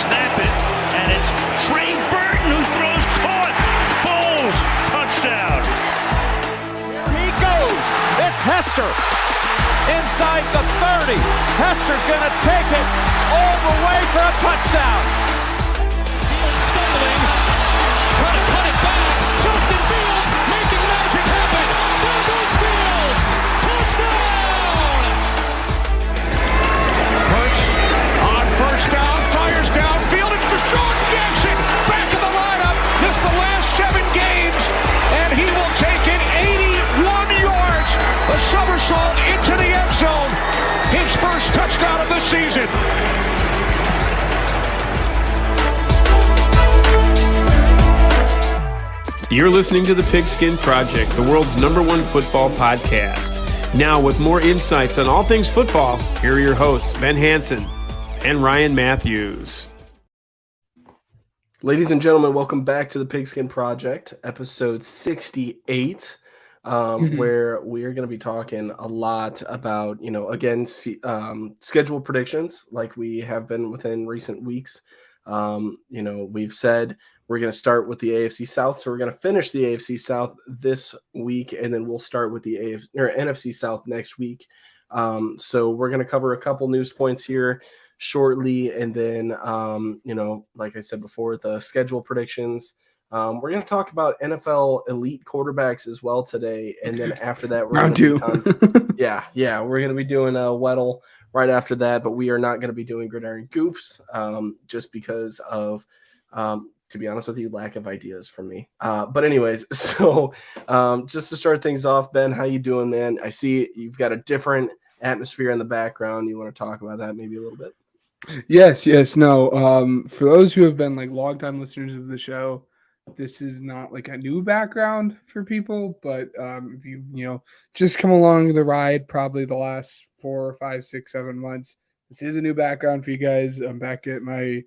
snap it, and it's Trey Burton who throws caught. Foles, touchdown. Here he goes. It's Hester inside the 30. Hester's going to take it all the way for a touchdown. Fields stumbling, trying to cut it back. Justin Fields making magic happen. There goes Fields. Touchdown! Hurts on first down, fires downfield. It's Deshaun Jackson back in the lineup. Missed the last 7 games, and he will take it 81 yards. A somersault into the end zone. His first touchdown of the season. You're listening to The Pigskin Project, the world's #1 football podcast. Now, with more insights on all things football, here are your hosts, Ben Hansen and Ryan Matthews. Ladies and gentlemen, welcome back to The Pigskin Project, episode 68, where we are going to be talking a lot about, again, schedule predictions like we have been within recent weeks. We've said we're going to start with the AFC South, so we're going to finish the AFC South this week, and then we'll start with the NFC South next week. So we're going to cover a couple news points here shortly, and then, like I said before, the schedule predictions. We're going to talk about NFL elite quarterbacks as well today, and then after that, we're round 2. We're going to be doing a Weddle right after that, but we are not going to be doing Gridiron Goofs, just because of to be honest with you, lack of ideas from me. But anyways, so just to start things off, Ben, how you doing, man? I see you've got a different atmosphere in the background. You want to talk about that maybe a little bit? Yes. No. For those who have been like longtime listeners of the show, this is not like a new background for people, but if you just come along the ride, probably the last 4, 5, 6, 7 months, this is a new background for you guys. I'm back at my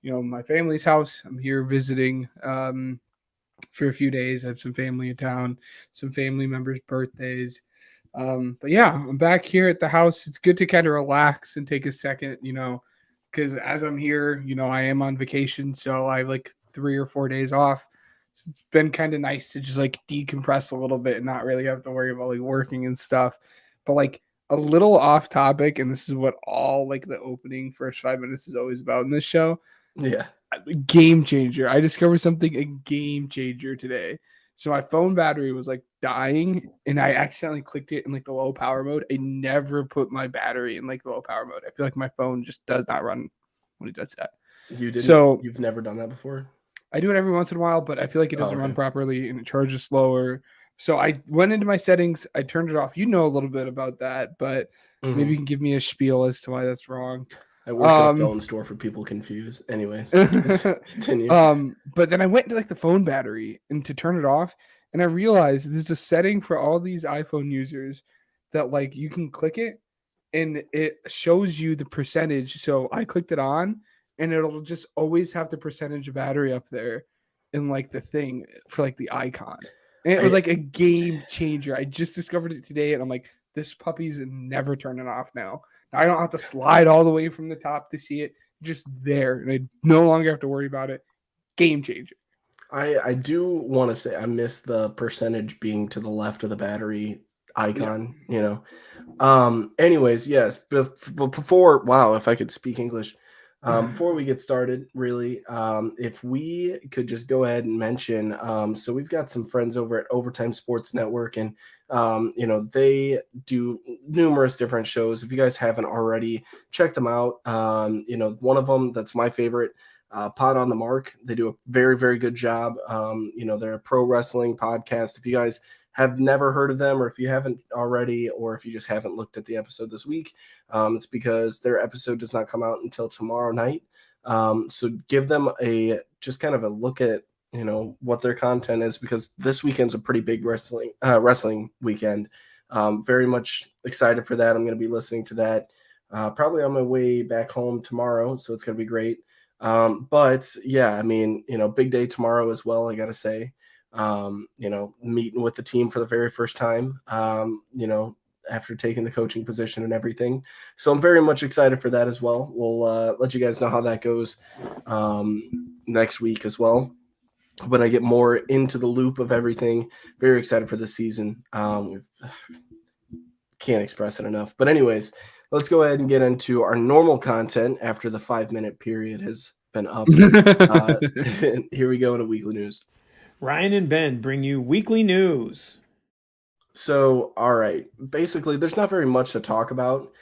my family's house. I'm here visiting for a few days. I have some family in town, some family members' birthdays. But yeah, I'm back here at the house. It's good to kind of relax and take a second, because as I'm here, I am on vacation. So I have like 3 or 4 days off. So it's been kind of nice to just like decompress a little bit and not really have to worry about like working and stuff. But like a little off topic, and this is what all like the opening first 5 minutes is always about in this show. Yeah. Game changer. I discovered a game changer today. So my phone battery was like dying, and I accidentally clicked it in like the low power mode. I never put my battery in like the low power mode. I feel like my phone just does not run when it does that. You've never done that before? I do it every once in a while, but I feel like it doesn't run properly and it charges slower. So I went into my settings, I turned it off. You know a little bit about that, but maybe you can give me a spiel as to why that's wrong. I work at a phone store for people confused. Anyways, continue. But then I went to like the phone battery and to turn it off, and I realized there's a setting for all these iPhone users that like you can click it and it shows you the percentage. So I clicked it on, and it'll just always have the percentage of battery up there in like the thing for like the icon. And it was like a game changer. I just discovered it today, and I'm like, this puppy's never turning off now. I don't have to slide all the way from the top to see it. Just there. And I no longer have to worry about it. Game changer. I do want to say I miss the percentage being to the left of the battery icon, Anyways, yes. But before, wow, if I could speak English. Before we get started, really, if we could just go ahead and mention, so we've got some friends over at Overtime Sports Network, and they do numerous different shows. If you guys haven't already, check them out. One of them that's my favorite, Pod on the Mark. They do a very, very good job. They're a pro wrestling podcast. If you guys have never heard of them, or if you haven't already, or if you just haven't looked at the episode this week, it's because their episode does not come out until tomorrow night. So give them just kind of a look at, what their content is, because this weekend's a pretty big wrestling weekend. Very much excited for that. I'm going to be listening to that probably on my way back home tomorrow. So it's going to be great. But yeah, big day tomorrow as well, I got to say. Meeting with the team for the very first time. after taking the coaching position and everything. So I'm very much excited for that as well. We'll let you guys know how that goes next week as well. When I get more into the loop of everything, very excited for this season. Can't express it enough. But anyways, let's go ahead and get into our normal content after the 5-minute period has been up. Here we go into weekly news. Ryan and Ben bring you weekly news. So, all right. Basically, there's not very much to talk about.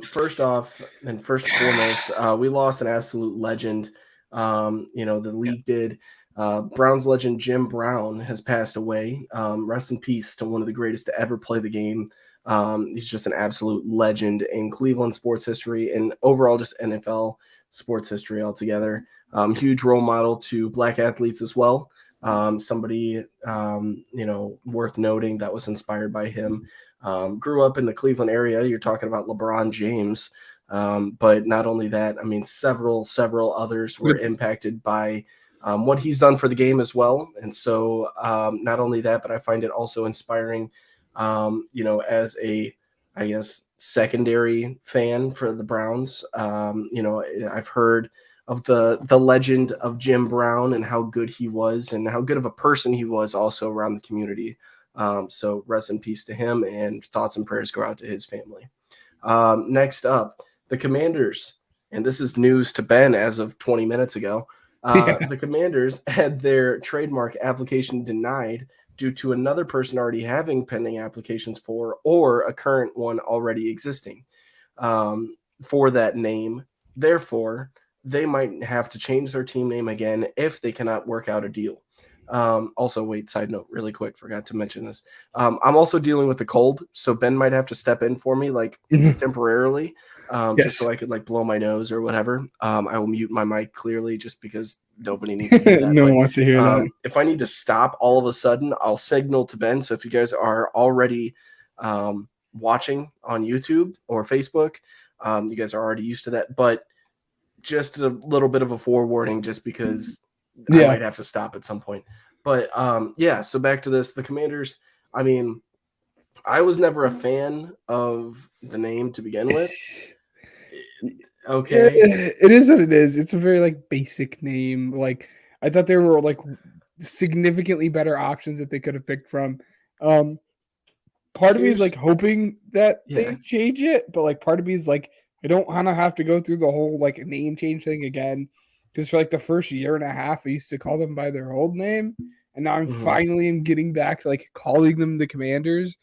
First off, and first and foremost, we lost an absolute legend. The league did. Browns legend Jim Brown has passed away. Rest in peace to one of the greatest to ever play the game. He's just an absolute legend in Cleveland sports history and overall just NFL sports history altogether. Huge role model to black athletes as well. Somebody, worth noting that was inspired by him. Grew up in the Cleveland area. You're talking about LeBron James. But not only that, I mean, several others were impacted by what he's done for the game as well. And so not only that, but I find it also inspiring, as a, I guess, secondary fan for the Browns. I've heard of the legend of Jim Brown and how good he was and how good of a person he was also around the community. So rest in peace to him, and thoughts and prayers go out to his family. Next up, the Commanders, and this is news to Ben as of 20 minutes ago. The Commanders had their trademark application denied due to another person already having pending applications for, or a current one already existing for that name. Therefore, they might have to change their team name again if they cannot work out a deal. Also, wait, side note, really quick, forgot to mention this. I'm also dealing with a cold, so Ben might have to step in for me, temporarily, just so I could blow my nose or whatever. I will mute my mic clearly just because nobody needs to hear that. No one wants to hear that. If I need to stop all of a sudden, I'll signal to Ben. So if you guys are already watching on YouTube or Facebook, you guys are already used to that, but just a little bit of a forewarning just because I might have to stop at some point. But so back to this. The Commanders, I mean, I was never a fan of the name to begin with. Okay. It is what it is. It's a very basic name. I thought there were significantly better options that they could have picked from. Part of me is hoping that they change it, but part of me is I don't want to have to go through the whole name change thing again. Because for the first year and a half, I used to call them by their old name, and now I'm finally getting back to calling them the Commanders,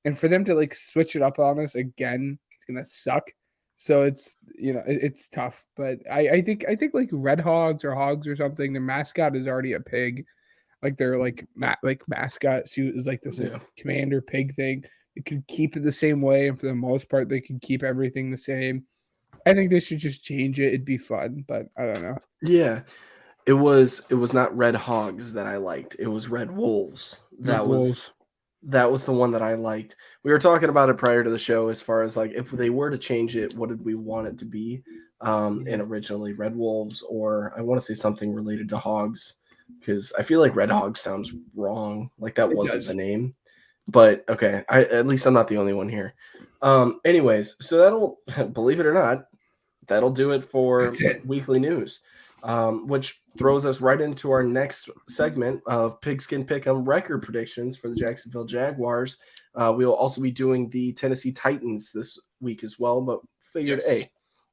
and for them to switch it up on us again, it's gonna suck. So it's it's tough, but I think Red Hogs or Hogs or something. Their mascot is already a pig, their mascot suit is this commander pig thing. They could keep it the same way, and for the most part, they could keep everything the same. I think they should just change it. It'd be fun, but I don't know. Yeah, it was not Red Hogs that I liked. It was Red Wolves. That was the one that I liked. We were talking about it prior to the show as far as if they were to change it, what did we want it to be? And originally Red Wolves, or I want to say something related to Hogs, because I feel like Red Hogs sounds wrong. That wasn't the name. But okay, at least I'm not the only one here. Anyways, so that'll, believe it or not, that'll do it for weekly news, which throws us right into our next segment of Pigskin Pick'em record predictions for the Jacksonville Jaguars. We will also be doing the Tennessee Titans this week as well, but figured, hey,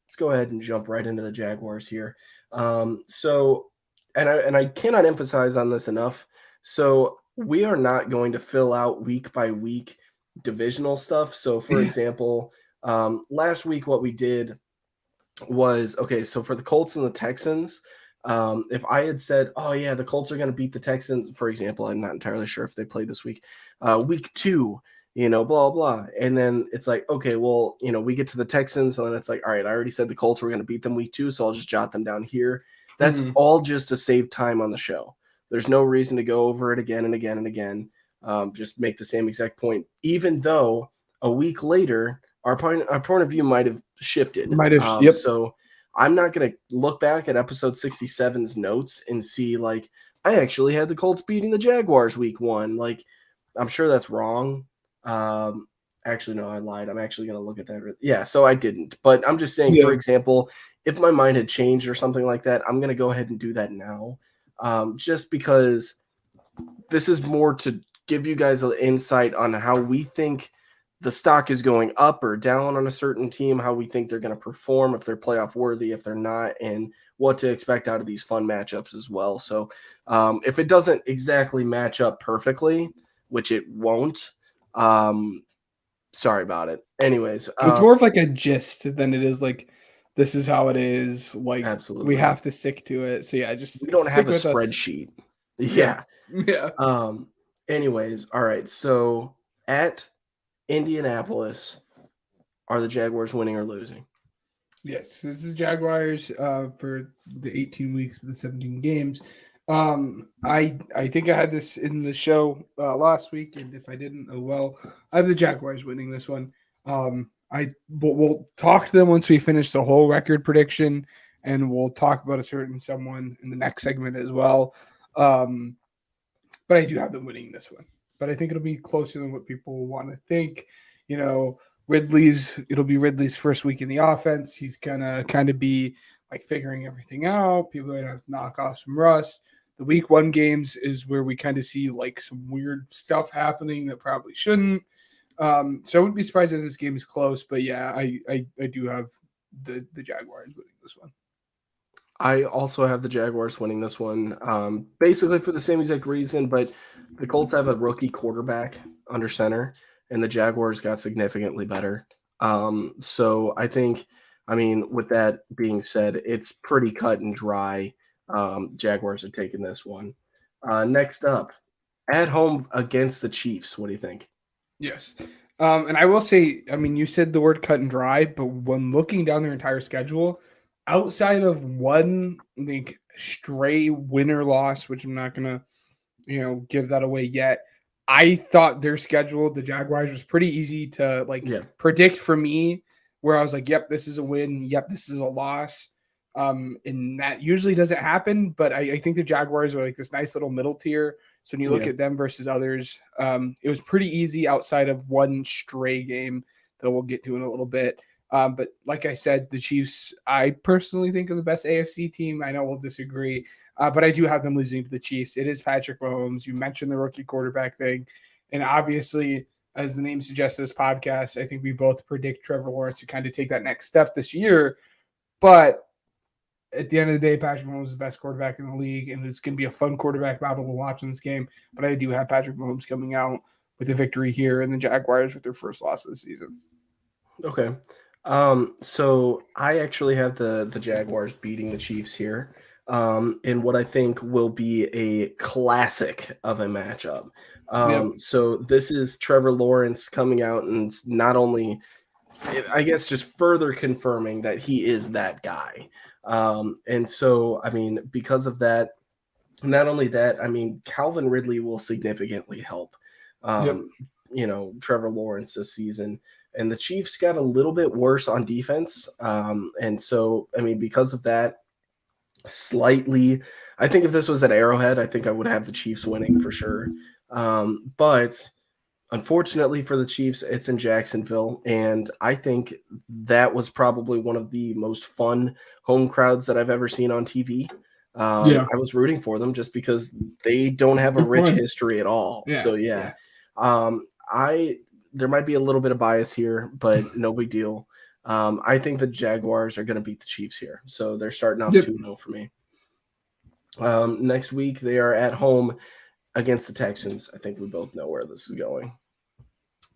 let's go ahead and jump right into the Jaguars here. So I cannot emphasize on this enough. So we are not going to fill out week by week divisional stuff. So for example, last week what we did was, okay, so for the Colts and the Texans, if I had said, oh yeah, the Colts are going to beat the Texans, for example, I'm not entirely sure if they play this week, week 2, blah, blah. And then it's okay, well, we get to the Texans, and then it's all right, I already said the Colts were going to beat them week 2, so I'll just jot them down here. That's all just to save time on the show. There's no reason to go over it again and again and again. Just make the same exact point, even though a week later, our point of view might have shifted. Yep. So I'm not going to look back at episode 67's notes and see I actually had the Colts beating the Jaguars week 1. I'm sure that's wrong. Actually, no, I lied. I'm actually going to look at that. Yeah, so I didn't. But I'm just saying, for example, if my mind had changed or something like that, I'm going to go ahead and do that now. Just because this is more to give you guys an insight on how we think the stock is going up or down on a certain team, how we think they're going to perform, if they're playoff worthy, if they're not, and what to expect out of these fun matchups as well. So if it doesn't exactly match up perfectly, which it won't, sorry about it. Anyways, So it's more of like a gist than it is like this is how it is. Like absolutely, we have to stick to it. So yeah, just we don't have a with us. spreadsheet. Yeah. Yeah. Anyways, all right. So at Indianapolis, are the Jaguars winning or losing? Yes, this is Jaguars for the 18 weeks with the 17 games. I think I had this in the show last week, and if I didn't, oh well. I have the Jaguars winning this one. We'll talk to them once we finish the whole record prediction, and we'll talk about a certain someone in the next segment as well. But I do have them winning this one. But I think it'll be closer than what people want to think. You know, it'll be Ridley's first week in the offense. He's gonna kind of be like figuring everything out. People are gonna have to knock off some rust. The week 1 games is where we kind of see like some weird stuff happening that probably shouldn't. So I wouldn't be surprised if this game is close. But yeah, I do have the Jaguars winning this one. I also have the Jaguars winning this one, basically for the same exact reason, but the Colts have a rookie quarterback under center, and the Jaguars got significantly better. So I think, with that being said, it's pretty cut and dry. Jaguars are taking this one. Next up, at home against the Chiefs. What do you think? Yes. And I will say, you said the word cut and dry, but when looking down their entire schedule, outside of one stray win or loss, which I'm not gonna, give that away yet, I thought their schedule, the Jaguars, was pretty easy to predict for me. Where I was like, "Yep, this is a win. Yep, this is a loss," and that usually doesn't happen. But I think the Jaguars are like this nice little middle tier. So when you look at them versus others, it was pretty easy outside of one stray game that we'll get to in a little bit. But like I said, the Chiefs, I personally think are the best AFC team. I know we'll disagree, but I do have them losing to the Chiefs. It is Patrick Mahomes. You mentioned the rookie quarterback thing. And obviously, as the name suggests this podcast, I think we both predict Trevor Lawrence to kind of take that next step this year. But at the end of the day, Patrick Mahomes is the best quarterback in the league, and it's going to be a fun quarterback battle to watch in this game. But I do have Patrick Mahomes coming out with a victory here, and the Jaguars with their first loss of the season. Okay. So I actually have the Jaguars beating the Chiefs here, in what I think will be a classic of a matchup. So this is Trevor Lawrence coming out and not only, I guess, just further confirming that he is that guy. And so, because of that, not only that, Calvin Ridley will significantly help, Trevor Lawrence this season. And the Chiefs got a little bit worse on defense. And so, because of that, slightly, I think if this was at Arrowhead, I think I would have the Chiefs winning for sure. But unfortunately for the Chiefs, it's in Jacksonville. And I think that was probably one of the most fun home crowds that I've ever seen on TV. I was rooting for them just because they don't have a rich history at all. There might be a little bit of bias here, but no big deal. I think the Jaguars are going to beat the Chiefs here. So they're starting off 2-0 for me. Next week, they are at home against the Texans. I think we both know where this is going.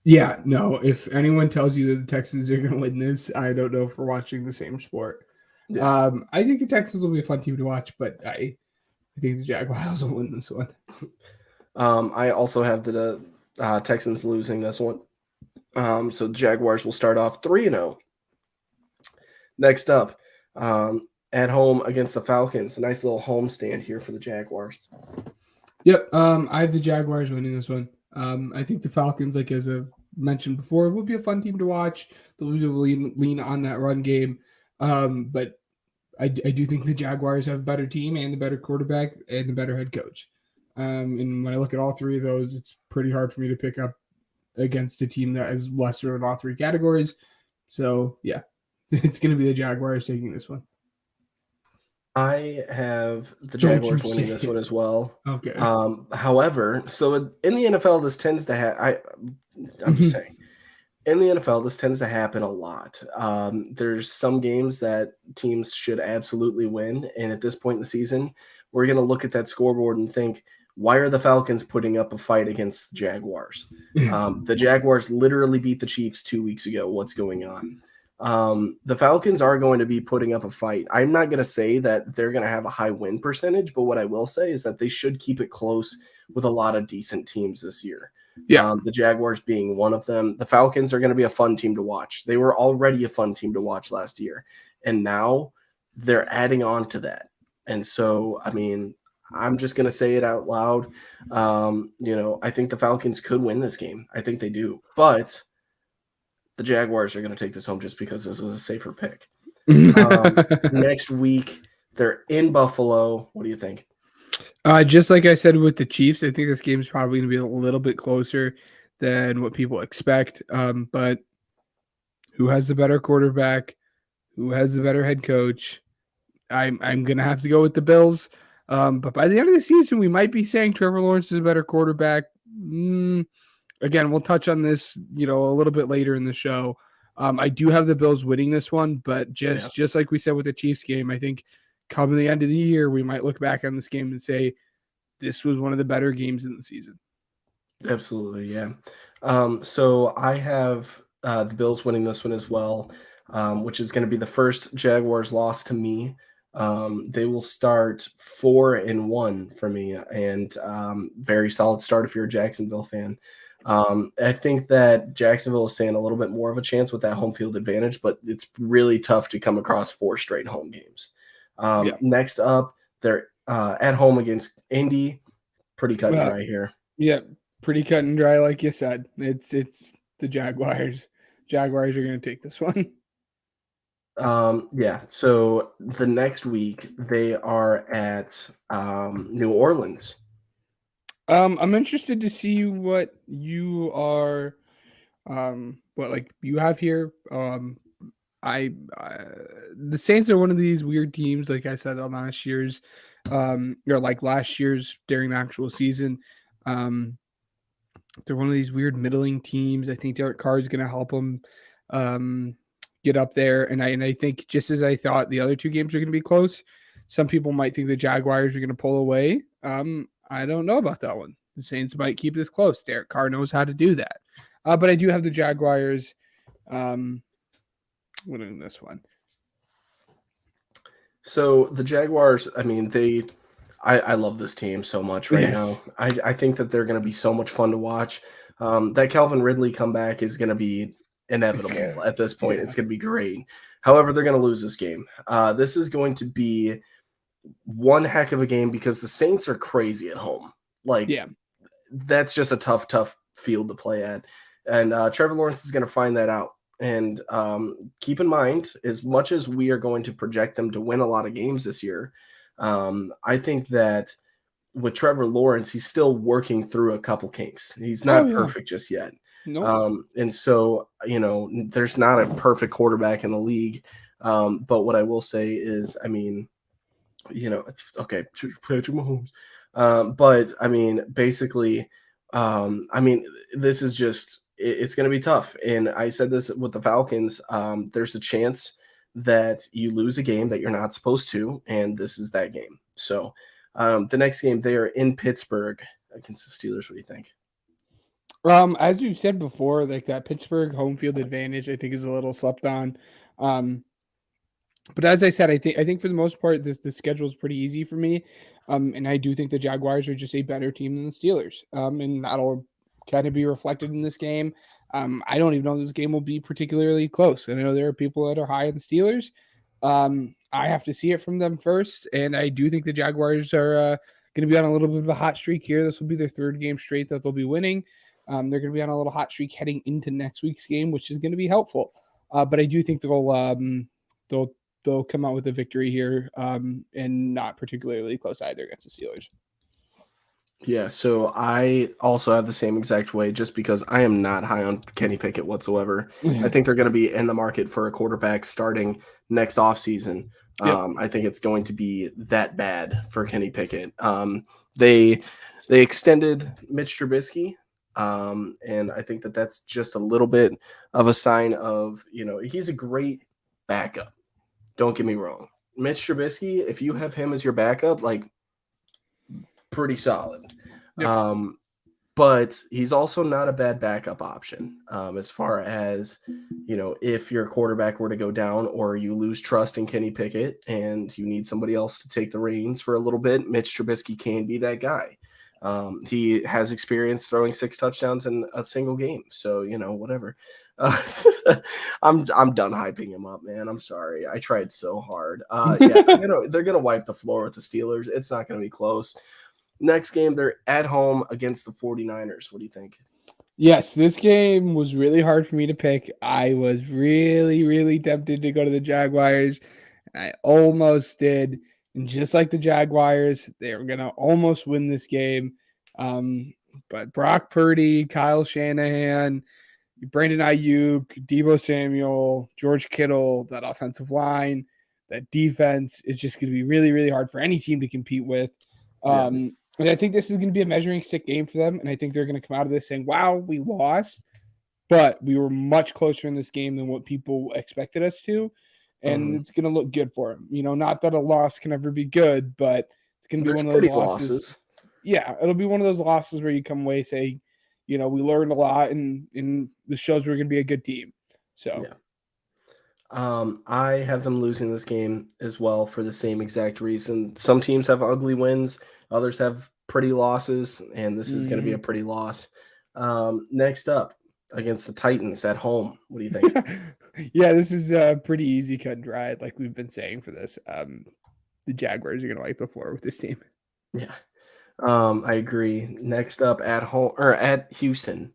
Yeah, no. If anyone tells you that the Texans are going to win this, I don't know if we're watching the same sport. Yeah. I think the Texans will be a fun team to watch, but I think the Jaguars will win this one. I also have the Texans losing this one. So the Jaguars will start off 3-0. Next up, at home against the Falcons. A nice little home stand here for the Jaguars. Yep. I have the Jaguars winning this one. I think the Falcons, like as I've mentioned before, will be a fun team to watch. They'll lean on that run game. But I do think the Jaguars have a better team and the better quarterback and the better head coach. And when I look at all three of those, it's pretty hard for me to pick up against a team that is lesser in all three categories. So, yeah, it's going to be the Jaguars taking this one. I have the Don't Jaguars you winning say this it. one as well. Okay. However, so in the NFL, this tends to I'm just saying, in the NFL, this tends to happen a lot. There's some games that teams should absolutely win, and at this point in the season, we're going to look at that scoreboard and think, why are the Falcons putting up a fight against the Jaguars? The Jaguars literally beat the Chiefs 2 weeks ago. What's going on? The Falcons are going to be putting up a fight. I'm not going to say that they're going to have a high win percentage, but what I will say is that they should keep it close with a lot of decent teams this year. Yeah. The Jaguars being one of them. The Falcons are going to be a fun team to watch. They were already a fun team to watch last year, and now they're adding on to that. And so, I mean, I'm just going to say it out loud. I think the Falcons could win this game. I think they do, but the Jaguars are going to take this home just because this is a safer pick. Next week, they're in Buffalo. What do you think? Just like I said with the Chiefs, I think this game is probably going to be a little bit closer than what people expect. But who has the better quarterback? Who has the better head coach? I'm going to have to go with the Bills. But by the end of the season, we might be saying Trevor Lawrence is a better quarterback. Again, we'll touch on this, a little bit later in the show. I do have the Bills winning this one, but just like we said with the Chiefs game, I think come the end of the year, we might look back on this game and say this was one of the better games in the season. Absolutely, yeah. So I have the Bills winning this one as well, which is going to be the first Jaguars loss to me. They will start 4-1 for me, and very solid start if you're a Jacksonville fan. I think that Jacksonville is standing a little bit more of a chance with that home field advantage, but it's really tough to come across 4 straight home games. Next up, they're at home against Indy. Pretty cut and dry here. Yeah, pretty cut and dry, like you said. It's the Jaguars. Jaguars are going to take this one. So the next week they are at New Orleans. I'm interested to see what you are, what you have here. The Saints are one of these weird teams, like I said on last year's, last year's during the actual season. They're one of these weird middling teams. I think Derek Carr is going to help them get up there, and I think just as I thought the other two games are going to be close, some people might think the Jaguars are going to pull away. I don't know about that one. The Saints might keep this close. Derek Carr knows how to do that, but I do have the Jaguars winning this one. So the Jaguars, I mean, I love this team so much now. I think that they're going to be so much fun to watch. That Calvin Ridley comeback is going to be inevitable at this point. It's going to be great. However, they're going to lose this game. This is going to be one heck of a game because the Saints are crazy at home. That's just a tough field to play at. And Trevor Lawrence is going to find that out. And keep in mind, as much as we are going to project them to win a lot of games this year, I think that with Trevor Lawrence, he's still working through a couple kinks. He's not perfect just yet. Nope. And so, there's not a perfect quarterback in the league. But what I will say is, I mean, it's okay, Patrick Mahomes. But I mean, basically, this is just, it's going to be tough. And I said this with the Falcons, there's a chance that you lose a game that you're not supposed to, and this is that game. So the next game, they are in Pittsburgh against the Steelers. What do you think? As we've said before, that Pittsburgh home field advantage, I think, is a little slept on. But as I said, I think for the most part, the schedule is pretty easy for me. And I do think the Jaguars are just a better team than the Steelers. And that'll kind of be reflected in this game. I don't even know if this game will be particularly close. And I know there are people that are high in the Steelers. I have to see it from them first. And I do think the Jaguars are going to be on a little bit of a hot streak here. This will be their third game straight that they'll be winning. They're going to be on a little hot streak heading into next week's game, which is going to be helpful. But I do think they'll come out with a victory here, and not particularly close either against the Steelers. Yeah, so I also have the same exact way just because I am not high on Kenny Pickett whatsoever. I think they're going to be in the market for a quarterback starting next offseason. Yep. I think it's going to be that bad for Kenny Pickett. They extended Mitch Trubisky, and I think that that's just a little bit of a sign of, he's a great backup. Don't get me wrong. Mitch Trubisky, if you have him as your backup, like, pretty solid. Yep. But he's also not a bad backup option as far as, if your quarterback were to go down or you lose trust in Kenny Pickett and you need somebody else to take the reins for a little bit, Mitch Trubisky can be that guy. He has experience throwing 6 touchdowns in a single game. So, whatever. I'm done hyping him up, man. I'm sorry. I tried so hard. Yeah, they're gonna wipe the floor with the Steelers. It's not gonna be close. Next game, they're at home against the 49ers. What do you think? Yes, this game was really hard for me to pick. I was really, really tempted to go to the Jaguars. I almost did. And just like the Jaguars, they were going to almost win this game. But Brock Purdy, Kyle Shanahan, Brandon Ayuk, Deebo Samuel, George Kittle, that offensive line, that defense is just going to be really, really hard for any team to compete with. And I think this is going to be a measuring stick game for them. And I think they're going to come out of this saying, wow, we lost, but we were much closer in this game than what people expected us to. And it's going to look good for them. Not that a loss can ever be good, but it's going to be one of those losses. Yeah, it'll be one of those losses where you come away saying, we learned a lot and this shows we're going to be a good team. So, yeah. I have them losing this game as well for the same exact reason. Some teams have ugly wins. Others have pretty losses, and this is going to be a pretty loss. Next up, against the Titans at home. What do you think? Yeah, this is a pretty easy cut and dry, like we've been saying for this. The Jaguars are going to wipe the floor with this team. Yeah, I agree. Next up, at home or at Houston.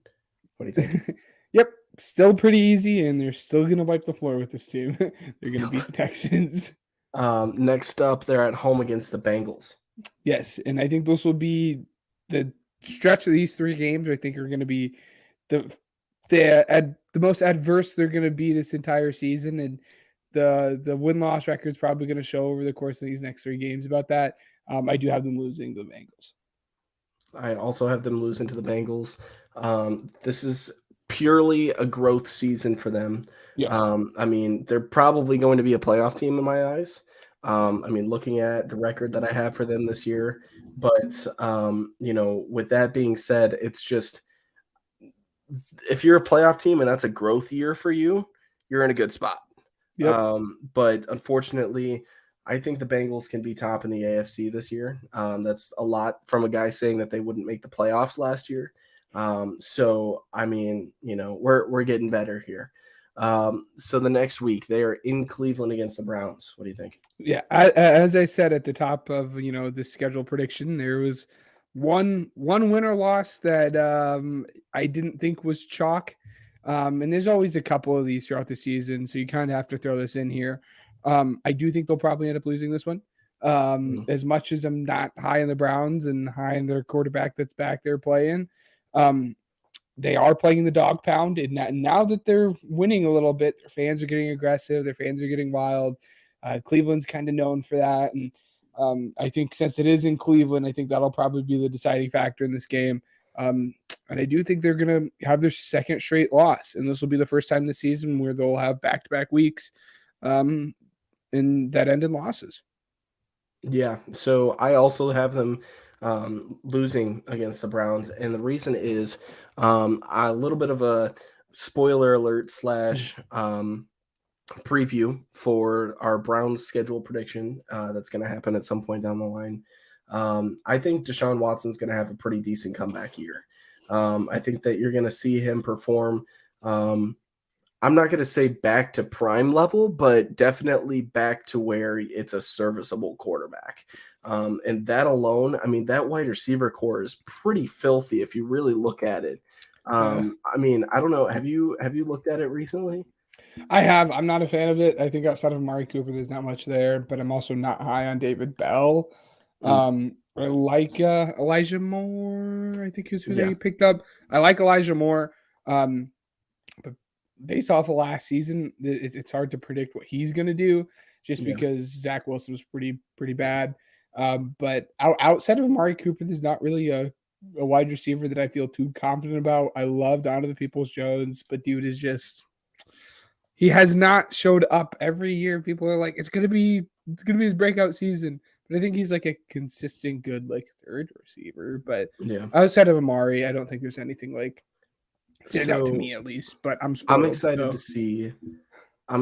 What do you think? Yep, still pretty easy, and they're still going to wipe the floor with this team. They're going to beat the Texans. Next up, they're at home against the Bengals. Yes, and I think this will be the stretch of these 3 games. I think are going to be the most adverse they're going to be this entire season, and the win-loss record is probably going to show over the course of these next 3 games about that. I do have them losing the Bengals. I also have them losing to the Bengals. This is purely a growth season for them. Yes. I mean, they're probably going to be a playoff team in my eyes. Looking at the record that I have for them this year, but, with that being said, it's just, if you're a playoff team and that's a growth year for you, you're in a good spot. Yep. But unfortunately, I think the Bengals can be top in the AFC this year. That's a lot from a guy saying that they wouldn't make the playoffs last year. So, we're getting better here. So the next week they are in Cleveland against the Browns. What do you think? Yeah, as I said at the top of the schedule prediction, there was one win or loss that I didn't think was chalk, and there's always a couple of these throughout the season, so you kind of have to throw this in here. I do think they'll probably end up losing this one. As much as I'm not high on the Browns and high on their quarterback that's back there playing, they are playing the dog pound, and now that they're winning a little bit, their fans are getting aggressive, their fans are getting wild. Cleveland's kind of known for that, and I think since it is in Cleveland, I think that'll probably be the deciding factor in this game. And I do think they're going to have their second straight loss, and this will be the first time this season where they'll have back-to-back weeks and that end in losses. Yeah, so I also have them losing against the Browns, and the reason is a little bit of a spoiler alert / preview for our Browns schedule prediction that's going to happen at some point down the line. I think Deshaun Watson's going to have a pretty decent comeback year. I think that you're going to see him perform. I'm not going to say back to prime level, but definitely back to where it's a serviceable quarterback. And that alone, I mean, that wide receiver core is pretty filthy if you really look at it. I don't know. Have you looked at it recently? I have. I'm not a fan of it. I think outside of Amari Cooper, there's not much there, but I'm also not high on David Bell. I like Elijah Moore. I think is who Yeah. they picked up. I like Elijah Moore. But based off of last season, it's hard to predict what he's going to do just because Zach Wilson was pretty bad. But outside of Amari Cooper, there's not really a wide receiver that I feel too confident about. I love Donovan Peoples-Jones, but dude is just he has not showed up every year. People are like, it's gonna be his breakout season. But I think he's like a consistent good like third receiver. But outside of Amari, I don't think there's anything like stand out to me at least. But I'm spoiled. I'm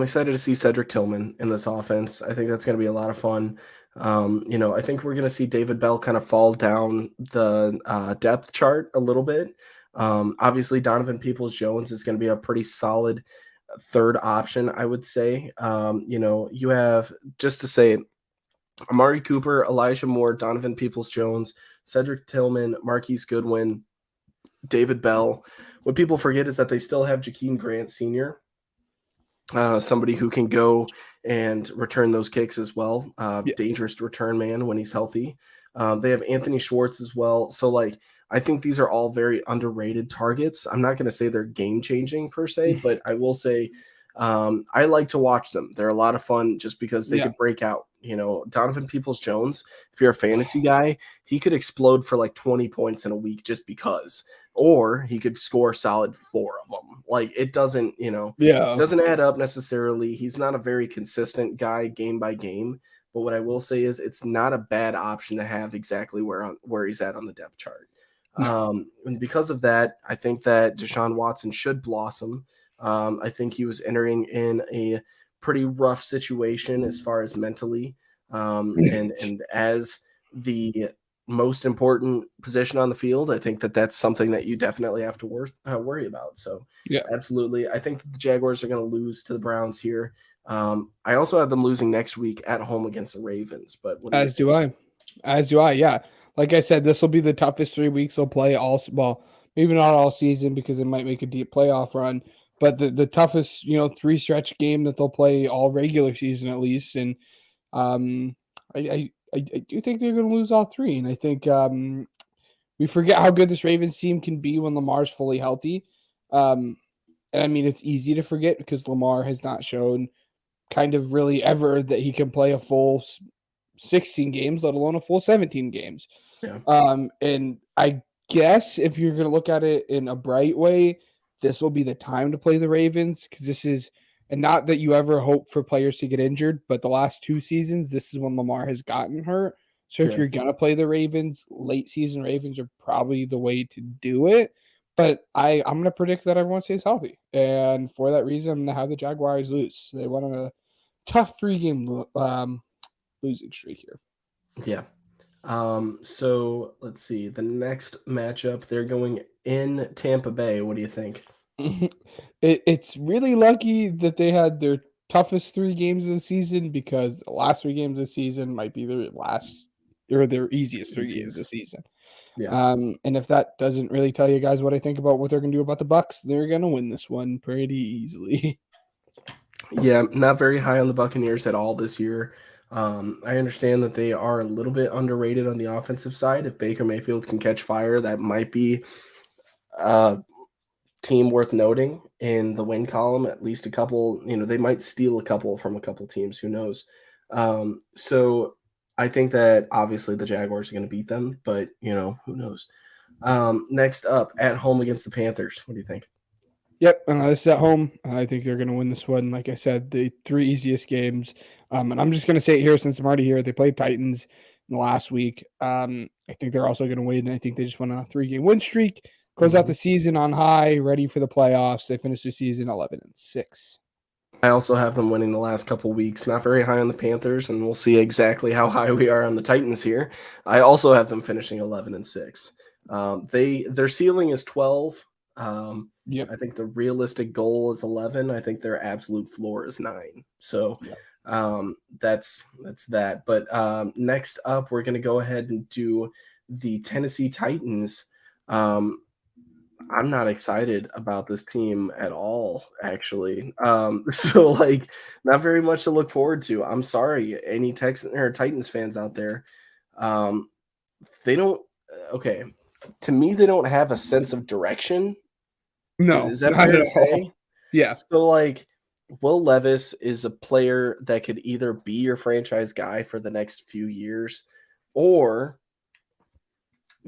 excited to see Cedric Tillman in this offense. I think that's going to be a lot of fun. I think we're going to see David Bell kind of fall down the depth chart a little bit. Obviously, Donovan Peoples-Jones is going to be a pretty solid third option, I would say. You have, just to say, Amari Cooper, Elijah Moore, Donovan Peoples-Jones, Cedric Tillman, Marquise Goodwin, David Bell. What people forget is that they still have Jakeem Grant Sr., somebody who can go and return those kicks as well. Dangerous return man when he's healthy. They have Anthony Schwartz as well. So, I think these are all very underrated targets. I'm not going to say they're game-changing per se, but I will say I like to watch them. They're a lot of fun just because they could break out. Donovan Peoples-Jones, if you're a fantasy guy, he could explode for 20 points in a week just because. Or he could score solid 4 of them. It doesn't, doesn't add up necessarily. He's not a very consistent guy game by game. But what I will say is it's not a bad option to have exactly where he's at on the depth chart. And because of that, I think that Deshaun Watson should blossom. I think he was entering in a pretty rough situation as far as mentally. And as the most important position on the field, I think that that's something that you definitely have to worry about. So, absolutely. I think that the Jaguars are going to lose to the Browns here. I also have them losing next week at home against the Ravens. But As do I. Yeah. Like I said, this will be the toughest 3 weeks they'll play maybe not all season because it might make a deep playoff run, but the toughest, 3 stretch game that they'll play all regular season at least. And I do think they're going to lose all 3. And I think we forget how good this Ravens team can be when Lamar's fully healthy. And I mean, it's easy to forget because Lamar has not shown kind of really ever that he can play a full 16 games, let alone a full 17 games. Yeah. And I guess if you're going to look at it in a bright way, this will be the time to play the Ravens because and not that you ever hope for players to get injured, but the last 2 seasons, this is when Lamar has gotten hurt. So if you're going to play the Ravens, late season Ravens are probably the way to do it. But I'm going to predict that everyone stays healthy. And for that reason, I'm going to have the Jaguars lose. They went on a tough 3-game losing streak here. Yeah. So let's see. The next matchup, they're going in Tampa Bay. What do you think? It's really lucky that they had their toughest 3 games of the season because the last 3 games of the season might be their easiest 3 games of the season. Yeah. And if that doesn't really tell you guys what I think about what they're going to do about the Bucs, they're going to win this one pretty easily. Yeah, not very high on the Buccaneers at all this year. I understand that they are a little bit underrated on the offensive side. If Baker Mayfield can catch fire, that might be a team worth noting in the win column. At least a couple, they might steal a couple from a couple teams. Who knows? So I think that obviously the Jaguars are going to beat them, but who knows? Next up, at home against the Panthers. What do you think? Yep, this is at home. I think they're going to win this one. Like I said, the 3 easiest games. And I'm just going to say it here since I'm already here. They played Titans in the last week. I think they're also going to win. I think they just went on a 3-game win streak. Close out the season on high, ready for the playoffs. They finished the season 11-6. I also have them winning the last couple weeks. Not very high on the Panthers, and we'll see exactly how high we are on the Titans here. I also have them finishing 11-6. Their ceiling is 12. I think the realistic goal is 11. I think their absolute floor is 9. So that's that. But next up, we're going to go ahead and do the Tennessee Titans. I'm not excited about this team at all, actually. So not very much to look forward to. I'm sorry, any Texans or Titans fans out there. They don't. Okay, to me, they don't have a sense of direction. No, Is that not fair at to all. say? Yeah. So, like, Will Levis is a player that could either be your franchise guy for the next few years, or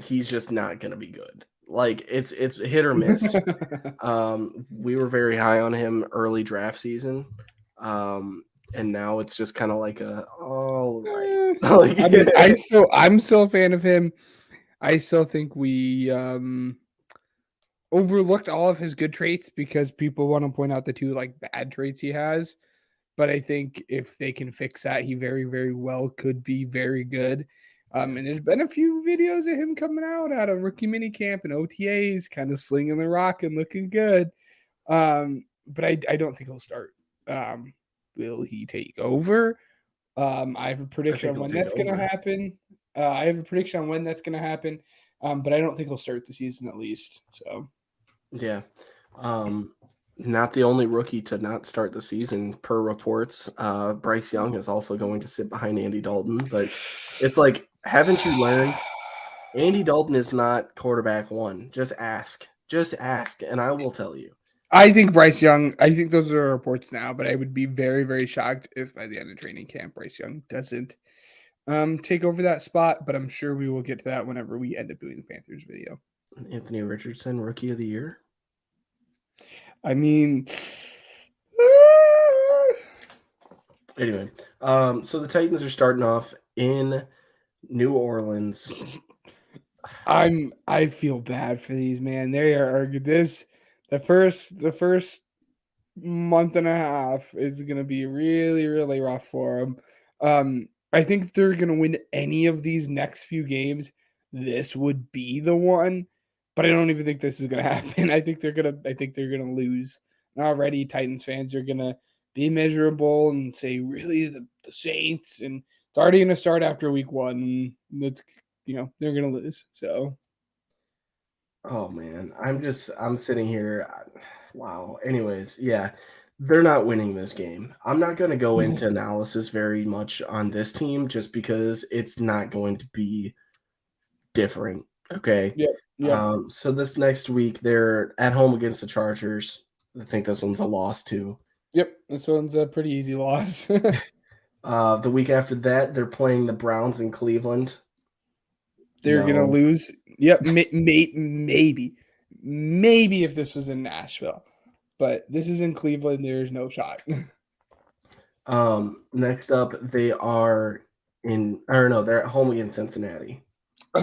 he's just not going to be good. Like, it's hit or miss. We were very high on him early draft season, and now it's just kind of like all right. I mean, I'm still a fan of him. I still think we overlooked all of his good traits because people want to point out the two like bad traits he has. But I think if they can fix that, he very, very well could be very good. And there's been a few videos of him coming out of rookie mini camp and OTAs, kind of slinging the rock and looking good. But I don't think he'll start. Will he take over? I have a prediction on when that's going to happen. I have a prediction on when that's going to happen. But I don't think he'll start the season at least. So yeah. Not the only rookie to not start the season per reports. Bryce Young is also going to sit behind Andy Dalton, but it's like, haven't you learned? Andy Dalton is not quarterback one. Just ask, and I will tell you. I think Bryce Young, I think those are reports now, but I would be very, very shocked if by the end of training camp, Bryce Young doesn't take over that spot, but I'm sure we will get to that whenever we end up doing the Panthers video. Anthony Richardson, rookie of the year. I mean, anyway, so the Titans are starting off in New Orleans. I feel bad for these, man. They are the first month and a half is going to be really, really rough for them. I think if they're going to win any of these next few games, this would be the one. But I don't even think this is going to happen. I think they're going to lose. And already Titans fans are going to be miserable and say, really, the Saints? And it's already going to start after week one. And it's, they're going to lose. So. Oh, man. I'm sitting here. Wow. Anyways, yeah, they're not winning this game. I'm not going to go into analysis very much on this team just because it's not going to be different. Okay. Yeah. So this next week, they're at home against the Chargers. I think this one's a loss too. Yep. This one's a pretty easy loss. The week after that, they're playing the Browns in Cleveland. They're going to lose. Yep. Maybe if this was in Nashville, but this is in Cleveland. There's no shot. Next up, they're at home against Cincinnati.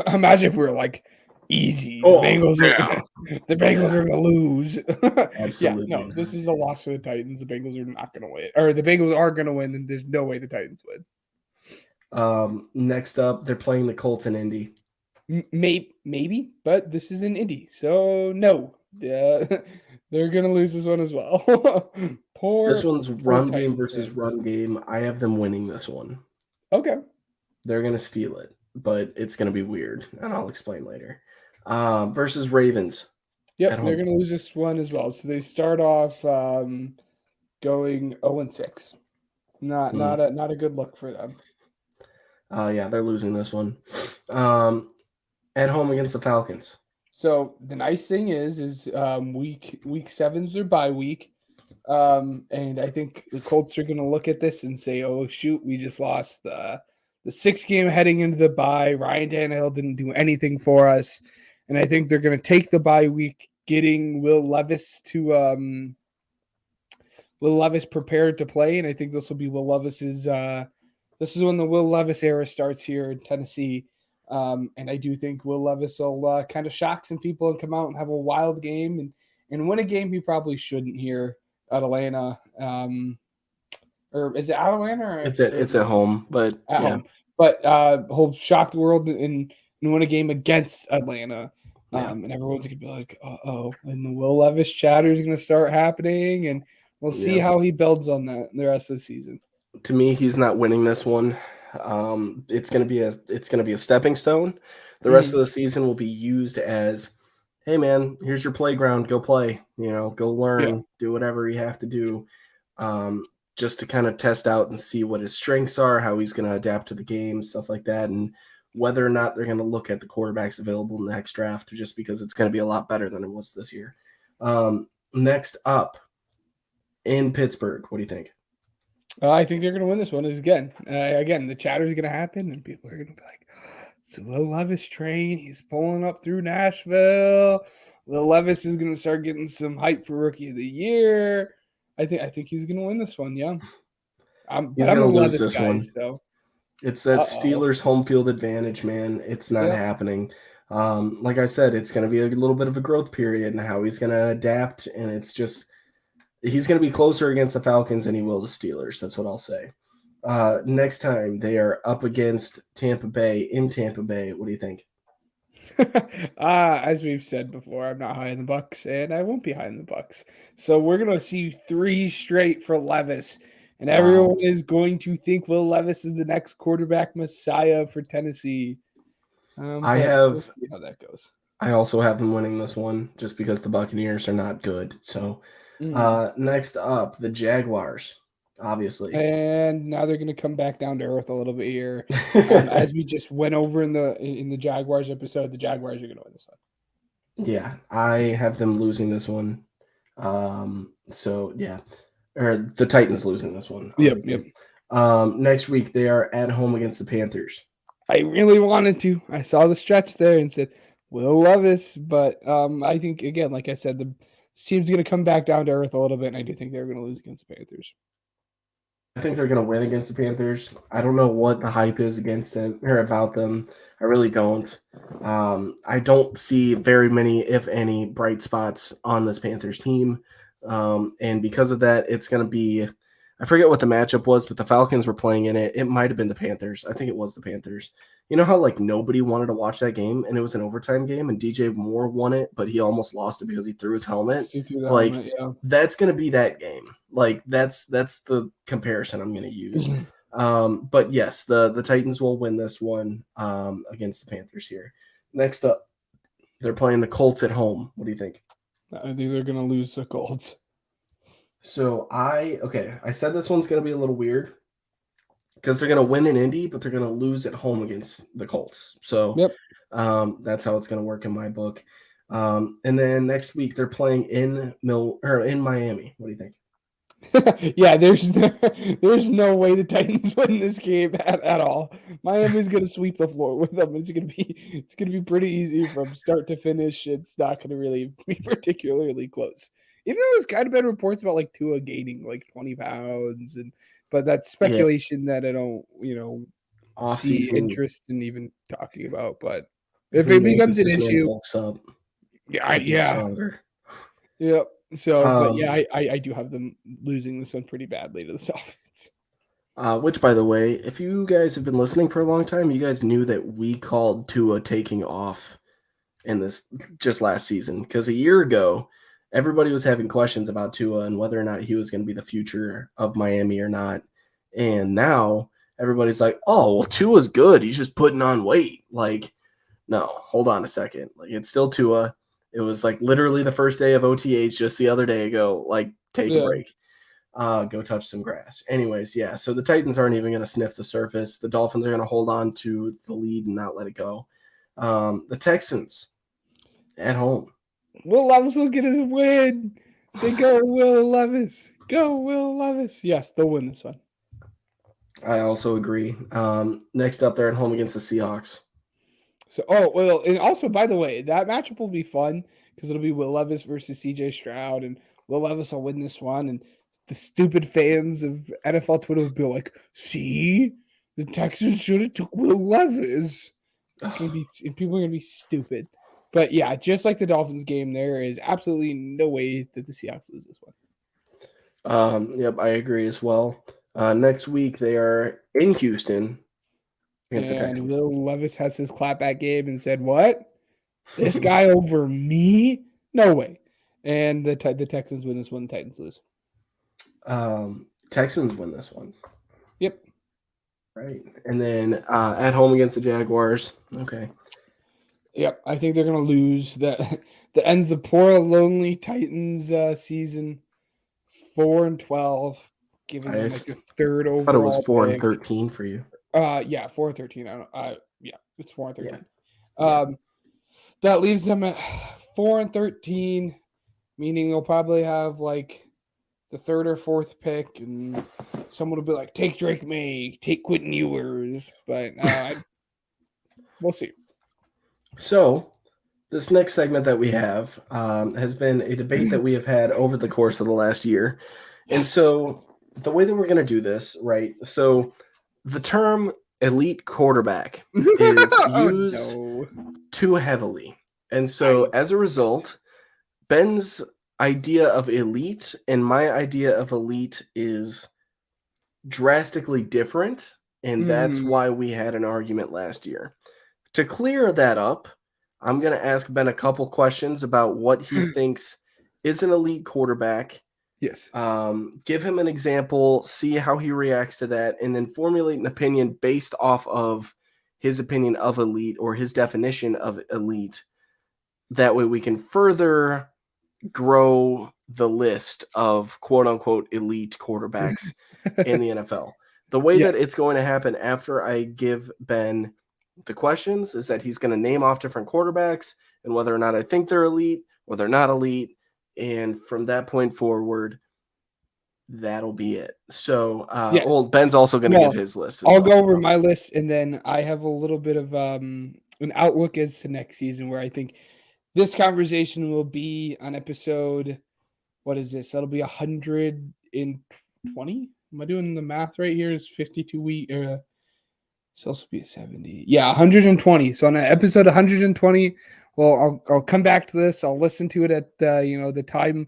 Imagine if we were like easy. The Bengals are going to lose. Absolutely. Yeah, no, this is a loss for the Titans. The Bengals are not going to win, or the Bengals are going to win, and there's no way the Titans win. Next up, they're playing the Colts in Indy. Maybe, but this is in Indy, so no. They're going to lose this one as well. This one's run game Titans versus fans. run game. I have them winning this one. Okay. They're going to steal it, but it's going to be weird, and I'll explain later. Versus Ravens. Yep, they're going to lose this one as well. So they start off going 0-6. Not a good look for them. Yeah, they're losing this one. At home against the Falcons. So the nice thing is week 7's their bye week. And I think the Colts are going to look at this and say, oh, shoot, we just lost the 6th game heading into the bye. Ryan Tannehill didn't do anything for us. And I think they're going to take the bye week, getting Will Levis prepared to play. And I think this will be Will Levis's this is when the Will Levis era starts here in Tennessee. And I do think Will Levis will kind of shock some people and come out and have a wild game and win a game he probably shouldn't here at Atlanta. Or is it at Atlanta? Or it's at home, but at home. But he'll shock the world and win a game against Atlanta. And everyone's going to be like, uh-oh. And the Will Levis chatter is going to start happening, and we'll see how he builds on that the rest of the season. To me, he's not winning this one. It's going to be a stepping stone. The rest of the season will be used as, hey man, here's your playground. Go play. Go learn. Do whatever you have to do, just to kind of test out and see what his strengths are, how he's going to adapt to the game, stuff like that. And whether or not they're going to look at the quarterbacks available in the next draft, just because it's going to be a lot better than it was this year. Next up, in Pittsburgh, what do you think? I think they're going to win this one. Again, the chatter is going to happen, and people are going to be like, "It's Will Levis train. He's pulling up through Nashville. Will Levis is going to start getting some hype for Rookie of the Year." I think he's going to win this one. Yeah, I'm going to a lose Levis this guy. one. So It's that Steelers home field advantage, man. It's not happening. Like I said, it's going to be a little bit of a growth period and how he's going to adapt, and it's just he's going to be closer against the Falcons than he will the Steelers. That's what I'll say. Next time they are up against Tampa Bay in Tampa Bay. What do you think? As we've said before, I'm not high in the Bucks, and I won't be high in the Bucks. So we're going to see 3 straight for Levis. And everyone is going to think Will Levis is the next quarterback messiah for Tennessee. We'll see how that goes. I also have them winning this one just because the Buccaneers are not good. So next up, the Jaguars, obviously. And now they're going to come back down to earth a little bit here. As we just went over in the Jaguars episode, the Jaguars are going to win this one. Yeah, I have them losing this one. So, yeah. Or the Titans losing this one. Yep. Next week, they are at home against the Panthers. I really wanted to. I saw the stretch there and said, Will Levis. But I think, again, like I said, the team's going to come back down to earth a little bit, and I do think they're going to lose against the Panthers. I think they're going to win against the Panthers. I don't know what the hype is against them or about them. I really don't. I don't see very many, if any, bright spots on this Panthers team. And because of that, it's going to be – I forget what the matchup was, but the Falcons were playing in it. It might have been the Panthers. I think it was the Panthers. You know how, nobody wanted to watch that game, and it was an overtime game, and DJ Moore won it, but he almost lost it because he threw his helmet? That's going to be that game. That's the comparison I'm going to use. But, yes, the Titans will win this one against the Panthers here. Next up, they're playing the Colts at home. What do you think? I think they're going to lose the Colts. So I said this one's going to be a little weird because they're going to win in Indy, but they're going to lose at home against the Colts. So that's how it's going to work in my book. And then next week they're playing in Miami. What do you think? Yeah, there's no way the Titans win this game at all. Miami's gonna sweep the floor with them. It's gonna be pretty easy from start to finish. It's not gonna really be particularly close. Even though there's kind of been reports about Tua gaining 20 pounds, but that's speculation that I don't see interest in even talking about. But if it becomes an issue, yeah. So, but I do have them losing this one pretty badly to the Dolphins. Which, by the way, if you guys have been listening for a long time, you guys knew that we called Tua taking off in this just last season. Because a year ago, everybody was having questions about Tua and whether or not he was going to be the future of Miami or not. And now everybody's like, oh, well, Tua's good. He's just putting on weight. No, hold on a second. It's still Tua. It was literally the first day of OTAs just the other day ago. Take a break. Go touch some grass. Anyways, yeah. So the Titans aren't even going to sniff the surface. The Dolphins are going to hold on to the lead and not let it go. The Texans at home. Will Levis will get his win. Say go Will Levis. Go Will Levis. Yes, they'll win this one. I also agree. Next up, they're at home against the Seahawks. So, and also, by the way, that matchup will be fun because it'll be Will Levis versus CJ Stroud, and Will Levis will win this one. And the stupid fans of NFL Twitter will be like, see, the Texans should have took Will Levis. It's going to be, people are going to be stupid. But yeah, just like the Dolphins game, there is absolutely no way that the Seahawks lose this one. Yep, I agree as well. Next week, they are in Houston. And Will Levis has his clapback game and said, what? This guy over me? No way. And the Texans win this one. The Titans lose. Texans win this one. Yep. Right. And then at home against the Jaguars. Okay. Yep. I think they're going to lose. That ends the poor, lonely Titans season 4-12, giving them a third overall. I thought it was 4-13 for you. Yeah, 4-13. Yeah, it's 4-13. Yeah. That leaves them at 4-13, meaning they'll probably have like the third or fourth pick, and someone will be like, "Take Drake May, take Quentin Ewers," but we'll see. So, this next segment that we have has been a debate that we have had over the course of the last year. And so, the way that we're going to do this, right? So, the term elite quarterback is used too heavily. And so, as a result, Ben's idea of elite and my idea of elite is drastically different. And that's why we had an argument last year. To clear that up, I'm going to ask Ben a couple questions about what he thinks is an elite quarterback. Yes. Give him an example, see how he reacts to that, and then formulate an opinion based off of his opinion of elite or his definition of elite. That way we can further grow the list of quote-unquote elite quarterbacks in the NFL. The way that it's going to happen after I give Ben the questions is that he's going to name off different quarterbacks and whether or not I think they're elite or they're not elite. And from that point forward, that'll be it. So, well, Ben's also going to give his list. I'll go over my list, and then I have a little bit of an outlook as to next season, where I think this conversation will be on episode. What is this? That'll be 120. Am I doing the math right here? Is 52 week? It's also be 70. Yeah, 120. So on episode 120, well, I'll come back to this. I'll listen to it at the time,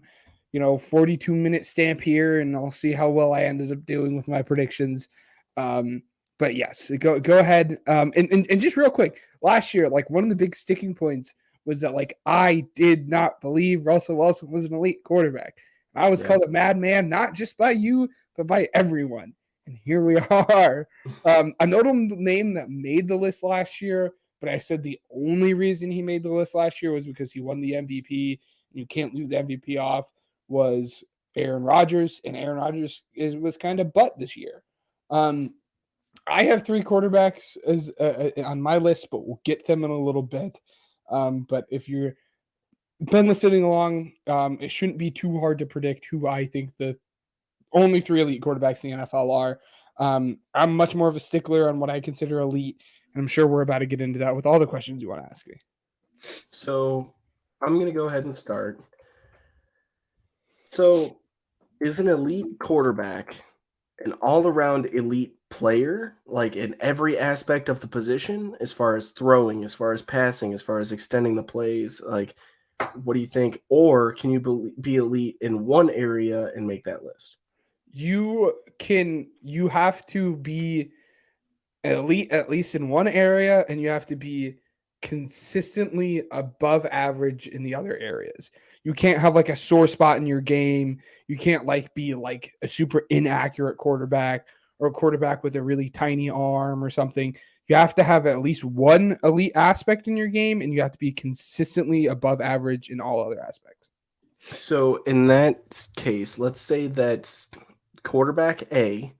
42-minute stamp here, and I'll see how well I ended up doing with my predictions. But yes, go ahead. And just real quick, last year, like one of the big sticking points was that like I did not believe Russell Wilson was an elite quarterback. I was called a madman, not just by you, but by everyone. And here we are. I know the name that made the list last year, but I said the only reason he made the list last year was because he won the MVP. You can't lose the MVP off. Was Aaron Rodgers, and Aaron Rodgers was kind of butt this year. I have 3 quarterbacks as on my list, but we'll get them in a little bit. But if you're been listening along, it shouldn't be too hard to predict who I think the only 3 elite quarterbacks in the NFL are. I'm much more of a stickler on what I consider elite, and I'm sure we're about to get into that with all the questions you want to ask me. So I'm going to go ahead and start. So is an elite quarterback an all-around elite player, like in every aspect of the position, as far as throwing, as far as passing, as far as extending the plays? Like, what do you think? Or can you be elite in one area and make that list? You have to be elite at least in one area, and you have to be consistently above average in the other areas. You can't have like a sore spot in your game. You can't like be like a super inaccurate quarterback or a quarterback with a really tiny arm or something. You have to have at least one elite aspect in your game, and you have to be consistently above average in all other aspects. So in that case, let's say that quarterback A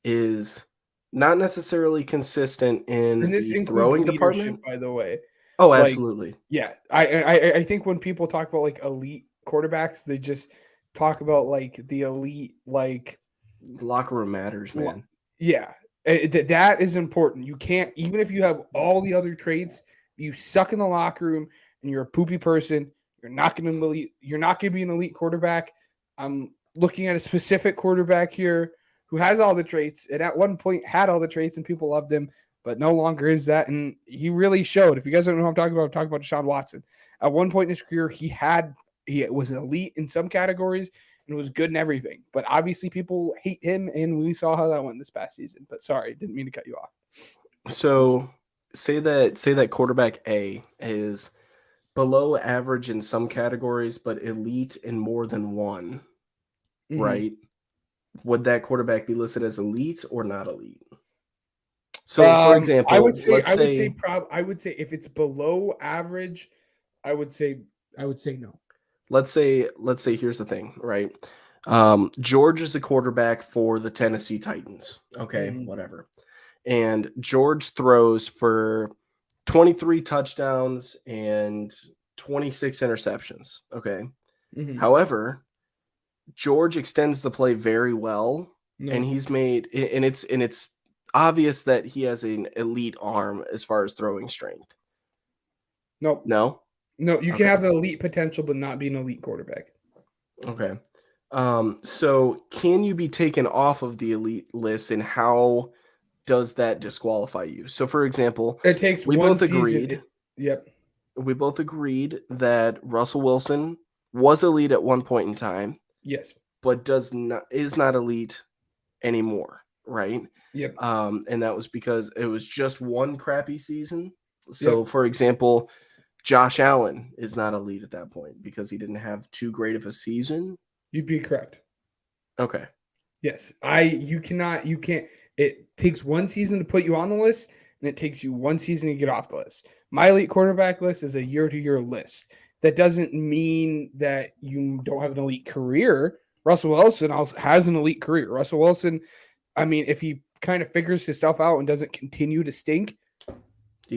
is not necessarily consistent in the throwing department, by the way. Oh, absolutely. Yeah. I think when people talk about like elite quarterbacks, they just talk about like the elite, like locker room matters, man. Yeah. That is important. You can't, even if you have all the other traits, you suck in the locker room and you're a poopy person, you're not going to be an elite quarterback. I'm looking at a specific quarterback here who has all the traits, and at one point had all the traits and people loved him, but no longer is that. And he really showed. If you guys don't know who I'm talking about Deshaun Watson. At one point in his career, he was an elite in some categories and was good in everything. But obviously people hate him, and we saw how that went this past season. But sorry, didn't mean to cut you off. So say that quarterback A is below average in some categories, but elite in more than one, right? Would that quarterback be listed as elite or not elite? So, for example, I would say if it's below average, I would say no. Let's say here's the thing, right? George is a quarterback for the Tennessee Titans. Okay, whatever. and George throws for 23 touchdowns and 26 interceptions. Okay. Mhm. However, George extends the play very well, No. and it's obvious that he has an elite arm as far as throwing strength. No, No? you Okay. can have an elite potential, but not be an elite quarterback. Okay. So can you be taken off of the elite list, and how does that disqualify you? So, for example, It takes we one both season. agreed. Yep. We both agreed that Russell Wilson was elite at one point in time, Yes. but is not elite anymore, right? Yep. And that was because it was just one crappy season. So, Yep. for example, Josh Allen is not elite at that point because he didn't have too great of a season. You'd be correct. Okay. Yes. You can't. It takes one season to put you on the list, and it takes you one season to get off the list. My elite quarterback list is a year-to-year list. That doesn't mean that you don't have an elite career. Russell Wilson has an elite career. Russell Wilson, I mean, if he kind of figures his stuff out and doesn't continue to stink,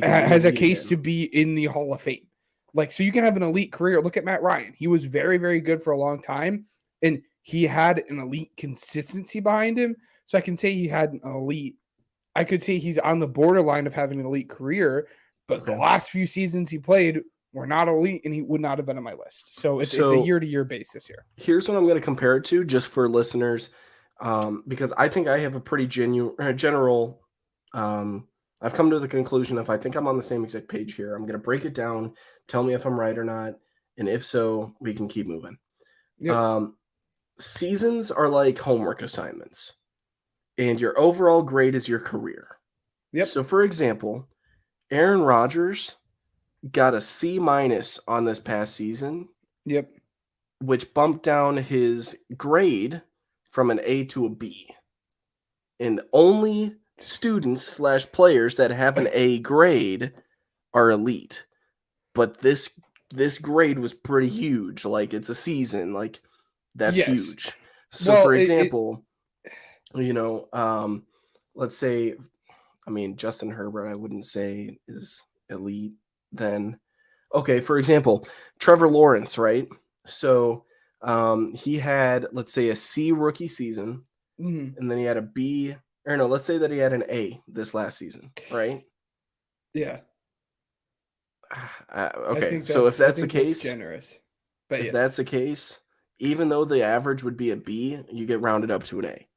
has a case to be in the Hall of Fame. Like, so you can have an elite career. Look at Matt Ryan. He was very, very good for a long time, and he had an elite consistency behind him. So I can say he had an elite. I could say he's on the borderline of having an elite career, but the last few seasons he played were not elite, and he would not have been on my list. So it's a year-to-year basis here. Here's what I'm going to compare it to, just for listeners, because I think I have a pretty general. I've come to the conclusion if I think I'm on the same exact page here, I'm going to break it down, tell me if I'm right or not, and if so, we can keep moving. Yep. Seasons are like homework assignments, and your overall grade is your career. Yep. So, for example, Aaron Rodgers got a C- on this past season. Yep. Which bumped down his grade from an A to a B. And only students / players that have an A grade are elite. But this grade was pretty huge. Like, it's a season. Like, that's huge. So, for example, let's say, I mean, Justin Herbert, I wouldn't say is elite then. Okay, for example, Trevor Lawrence, right? So he had, let's say, a C rookie season, and then he had a B, or no, let's say that he had an A this last season, right? Yeah. Okay, so if that's the case, generous. But if that's the case, even though the average would be a B, you get rounded up to an A.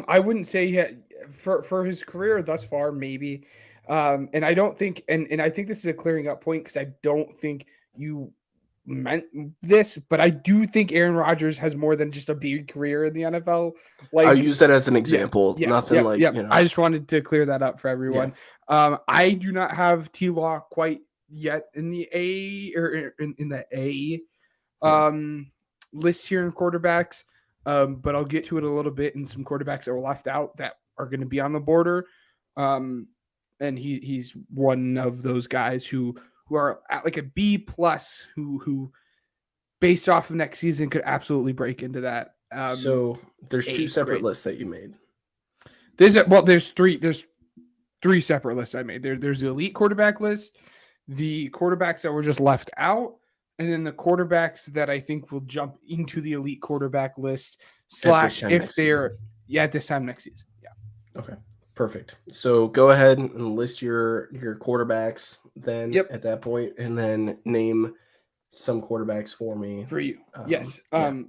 I wouldn't say he had, for his career thus far, maybe. And I don't think, and I think this is a clearing up point, because I don't think you meant this, but I do think Aaron Rodgers has more than just a big career in the NFL. Like, I'll use that as an example. Nothing like. I just wanted to clear that up for everyone. I do not have T-Law quite yet in the A, or in the A list here in quarterbacks. But I'll get to it a little bit in some quarterbacks that were left out that are going to be on the border. And he's one of those guys who are at like a B+, who based off of next season could absolutely break into that. So there's two separate lists that you made. There's three separate lists I made. There's the elite quarterback list, the quarterbacks that were just left out, and then the quarterbacks that I think will jump into the elite quarterback list / if they're at this time next season. Yeah. Okay. Perfect. So go ahead and list your quarterbacks then at that point, and then name some quarterbacks for me. For you. Yes.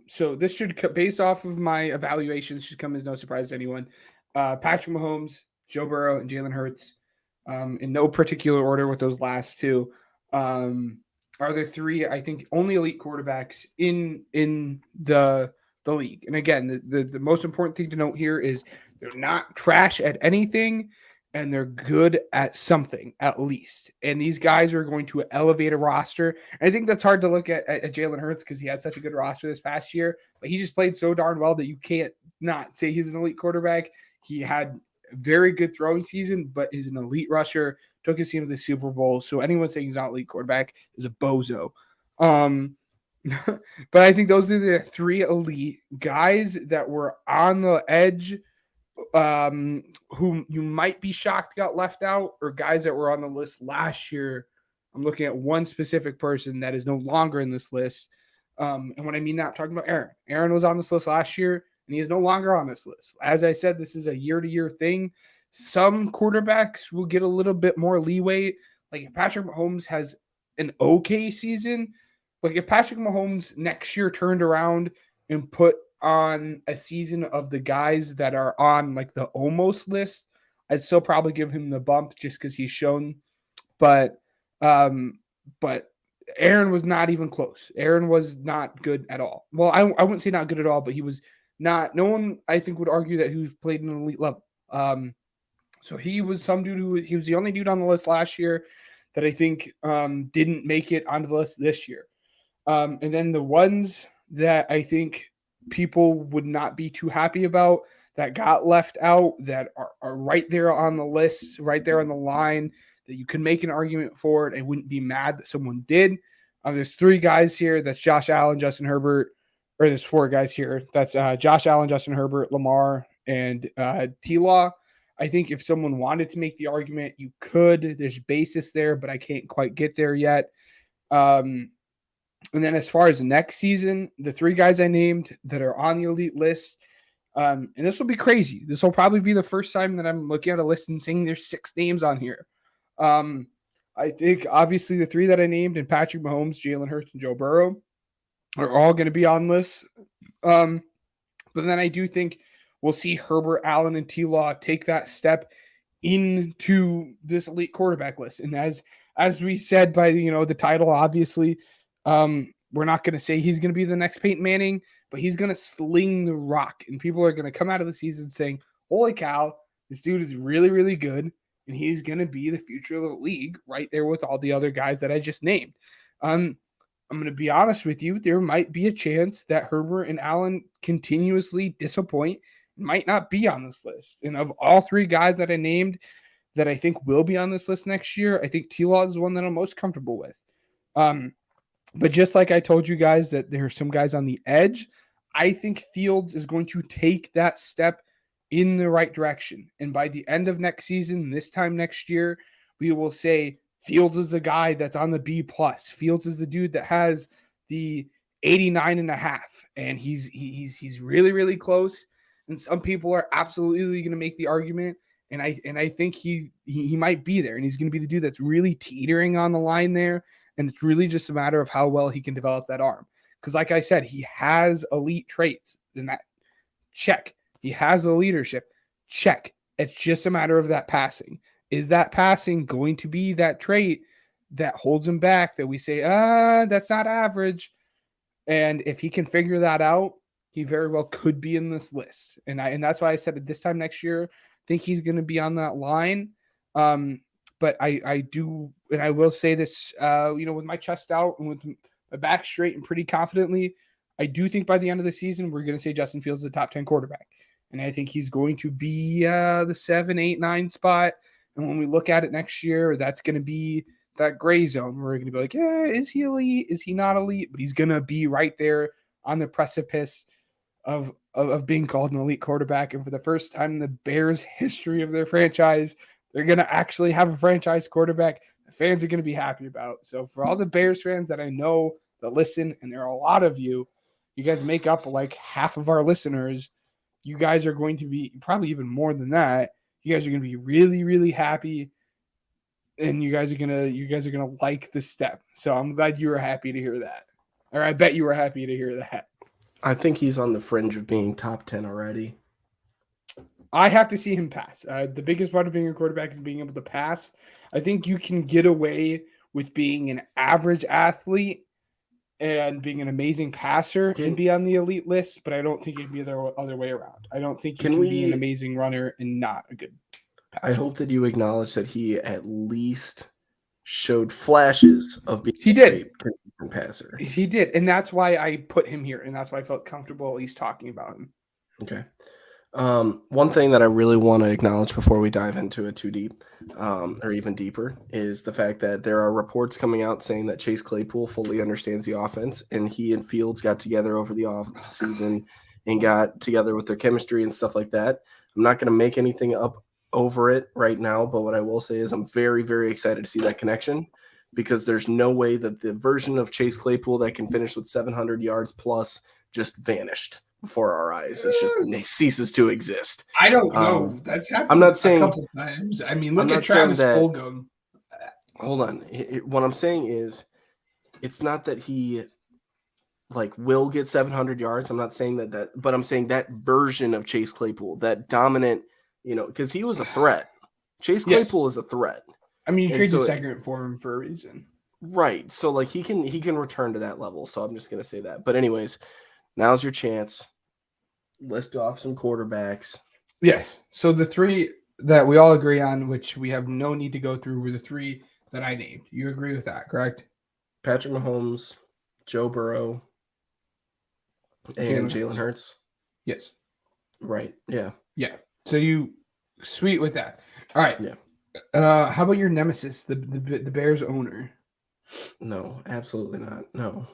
So this should, based off of my evaluations, should come as no surprise to anyone. Patrick Mahomes, Joe Burrow, and Jalen Hurts, in no particular order with those last two, are the three, I think, only elite quarterbacks in the league. And again, the most important thing to note here is they're not trash at anything, and they're good at something at least. And these guys are going to elevate a roster. And I think that's hard to look at Jalen Hurts, because he had such a good roster this past year, but he just played so darn well that you can't not say he's an elite quarterback. He had a very good throwing season, but is an elite rusher, took his team to the Super Bowl. So anyone saying he's not an elite quarterback is a bozo. But I think those are the three elite guys that were on the edge who you might be shocked got left out, or guys that were on the list last year. I'm looking at one specific person that is no longer in this list. And when I mean that, I'm talking about Aaron. Aaron was on this list last year, and he is no longer on this list. As I said, this is a year-to-year thing. Some quarterbacks will get a little bit more leeway. Like if Patrick Mahomes has an okay season, like if Patrick Mahomes next year turned around and put on a season of the guys that are on like the almost list, I'd still probably give him the bump just because he's shown. But Aaron was not even close. Aaron was not good at all. Well, I wouldn't say not good at all, but he was not. No one I think would argue that he played in an elite level. So he was some dude he was the only dude on the list last year that I think didn't make it onto the list this year. And then the ones that I think people would not be too happy about that got left out that are right there on the list, right there on the line that you could make an argument for it and wouldn't be mad that someone did. There's 3 guys here. That's Josh Allen, Justin Herbert, or there's 4 guys here. That's Josh Allen, Justin Herbert, Lamar, and T-Law. I think if someone wanted to make the argument, you could. There's basis there, but I can't quite get there yet. And then as far as next season, the 3 guys I named that are on the elite list, and this will be crazy. This will probably be the first time that I'm looking at a list and seeing there's 6 names on here. I think obviously the 3 that I named, and Patrick Mahomes, Jalen Hurts, and Joe Burrow, are all going to be on lists. But then I do think we'll see Herbert, Allen, and T-Law take that step into this elite quarterback list. And as we said by the title, obviously, we're not going to say he's going to be the next Peyton Manning, but he's going to sling the rock, and people are going to come out of the season saying, "Holy cow, this dude is really, really good." And he's going to be the future of the league right there with all the other guys that I just named. I'm going to be honest with you. There might be a chance that Herbert and Allen continuously disappoint and might not be on this list. And of all 3 guys that I named that I think will be on this list next year, I think T-Law is the one that I'm most comfortable with. But just like I told you guys that there are some guys on the edge, I think Fields is going to take that step in the right direction. And by the end of next season, this time next year, we will say Fields is the guy that's on the B+. Fields is the dude that has the 89.5, and he's really, really close. And some people are absolutely going to make the argument, and I think he might be there, and he's going to be the dude that's really teetering on the line there. And it's really just a matter of how well he can develop that arm. Because like I said, he has elite traits. And that check. He has the leadership. Check. It's just a matter of that passing. Is that passing going to be that trait that holds him back, that we say, that's not average? And if he can figure that out, he very well could be in this list. And that's why I said at this time next year, I think he's going to be on that line. But I do, and I will say this, with my chest out and with my back straight and pretty confidently, I do think by the end of the season, we're going to say Justin Fields is the top 10 quarterback. And I think he's going to be the 7, 8, 9 spot. And when we look at it next year, that's going to be that gray zone where we're going to be like, yeah, is he elite? Is he not elite? But he's going to be right there on the precipice of being called an elite quarterback. And for the first time in the Bears' history of their franchise, they're going to actually have a franchise quarterback the fans are going to be happy about. So for all the Bears fans that I know that listen, and there are a lot of you, you guys make up like half of our listeners. You guys are going to be probably even more than that. You guys are going to be really, really happy, and you guys are gonna like the step. So I'm glad you were happy to hear that, or I bet you were happy to hear that. I think he's on the fringe of being top 10 already. I have to see him pass. The biggest part of being a quarterback is being able to pass. I think you can get away with being an average athlete and being an amazing passer and be on the elite list, but I don't think it'd be the other way around. I don't think you can be an amazing runner and not a good passer. I hope that you acknowledge that he at least showed flashes of being a great consistent passer. He did, and that's why I put him here, and that's why I felt comfortable at least talking about him. Okay. One thing that I really want to acknowledge before we dive into it too deep, or even deeper, is the fact that there are reports coming out saying that Chase Claypool fully understands the offense, and he and Fields got together over the off season and got together with their chemistry and stuff like that. I'm not going to make anything up over it right now, but what I will say is I'm very, very excited to see that connection, because there's no way that the version of Chase Claypool that can finish with 700 yards plus just vanished before our eyes. It ceases to exist. I don't know. That's happened I'm not saying, a couple times. I mean, look I'm at Travis Fulgham. Hold on. What I'm saying is, it's not that he will get 700 yards. I'm not saying that, but I'm saying that version of Chase Claypool, that dominant, because he was a threat. Chase Claypool is a threat. I mean, you trade the second for him for a reason. Right. So he can return to that level. So I'm just going to say that. But anyways, now's your chance. List off some quarterbacks. Yes. So the three that we all agree on, which we have no need to go through, were the three that I named. You agree with that, correct? Patrick Mahomes, Joe Burrow, and Jalen Hurts. Yes. Right. Yeah. Yeah. So you sweet with that. All right. Yeah. How about your nemesis, the Bears owner? No, absolutely not. No.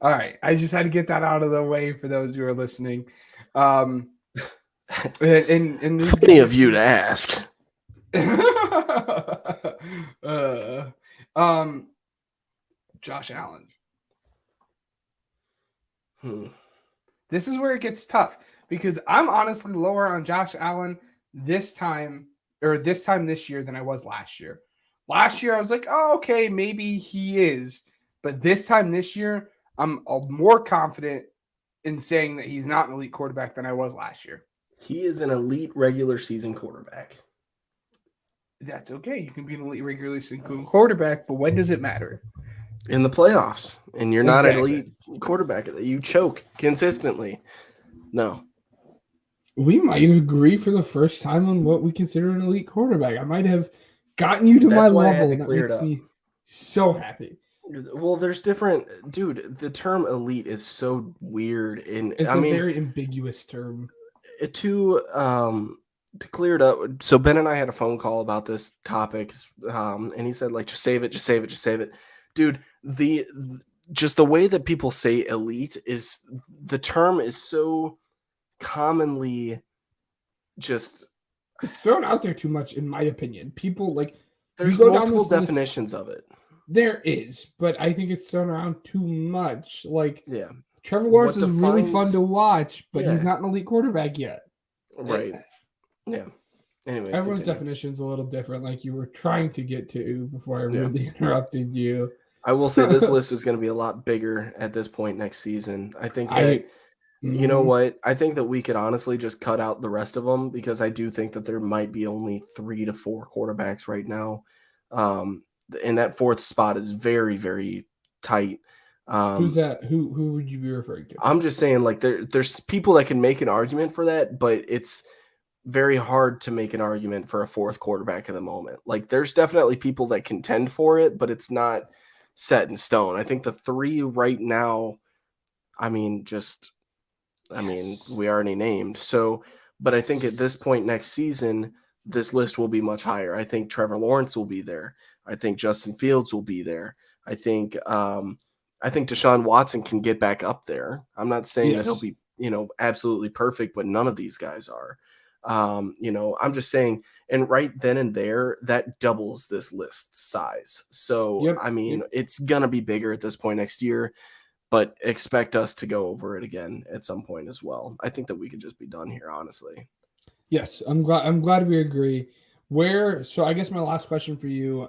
All right. I just had to get that out of the way for those who are listening. And Plenty of you to ask. Josh Allen. This is where it gets tough, because I'm honestly lower on Josh Allen this time this year than I was last year. Last year I was like, oh, okay, maybe he is. But this time this year, I'm more confident in saying that he's not an elite quarterback than I was last year. He is an elite regular season quarterback. That's okay. You can be an elite regular season quarterback, but when does it matter? In the playoffs. And you're not an elite quarterback. You choke consistently. No. We might agree for the first time on what we consider an elite quarterback. I might have gotten you to my level, and that makes me so happy. Well, there's different, dude. The term elite is so weird, and it's a very ambiguous term. To clear it up, so Ben and I had a phone call about this topic, and he said, just save it, dude. Just the way that people say elite is, the term is so commonly just thrown out there too much, in my opinion. People there's multiple definitions of it. There is, but I think it's thrown around too much. Trevor Lawrence is really fun to watch, but he's not an elite quarterback yet. Right. Yeah. Anyways, everyone's definition is a little different, like you were trying to get to before I really interrupted you. I will say this list is going to be a lot bigger at this point next season. I think that, you know what? I think that we could honestly just cut out the rest of them, because I do think that there might be only 3 to 4 quarterbacks right now. And that fourth spot is very, very tight. Who's that? Who would you be referring to? I'm just saying, there's people that can make an argument for that, but it's very hard to make an argument for a fourth quarterback at the moment. There's definitely people that contend for it, but it's not set in stone. I think the 3 right now, we already named. So, but I think at this point next season, this list will be much higher. I think Trevor Lawrence will be there. I think Justin Fields will be there. I think Deshaun Watson can get back up there. I'm not saying that he'll be, absolutely perfect, but none of these guys are. I'm just saying, and right then and there, that doubles this list size. So, it's going to be bigger at this point next year, but expect us to go over it again at some point as well. I think that we could just be done here, honestly. Yes, I'm glad we agree. So I guess my last question for you,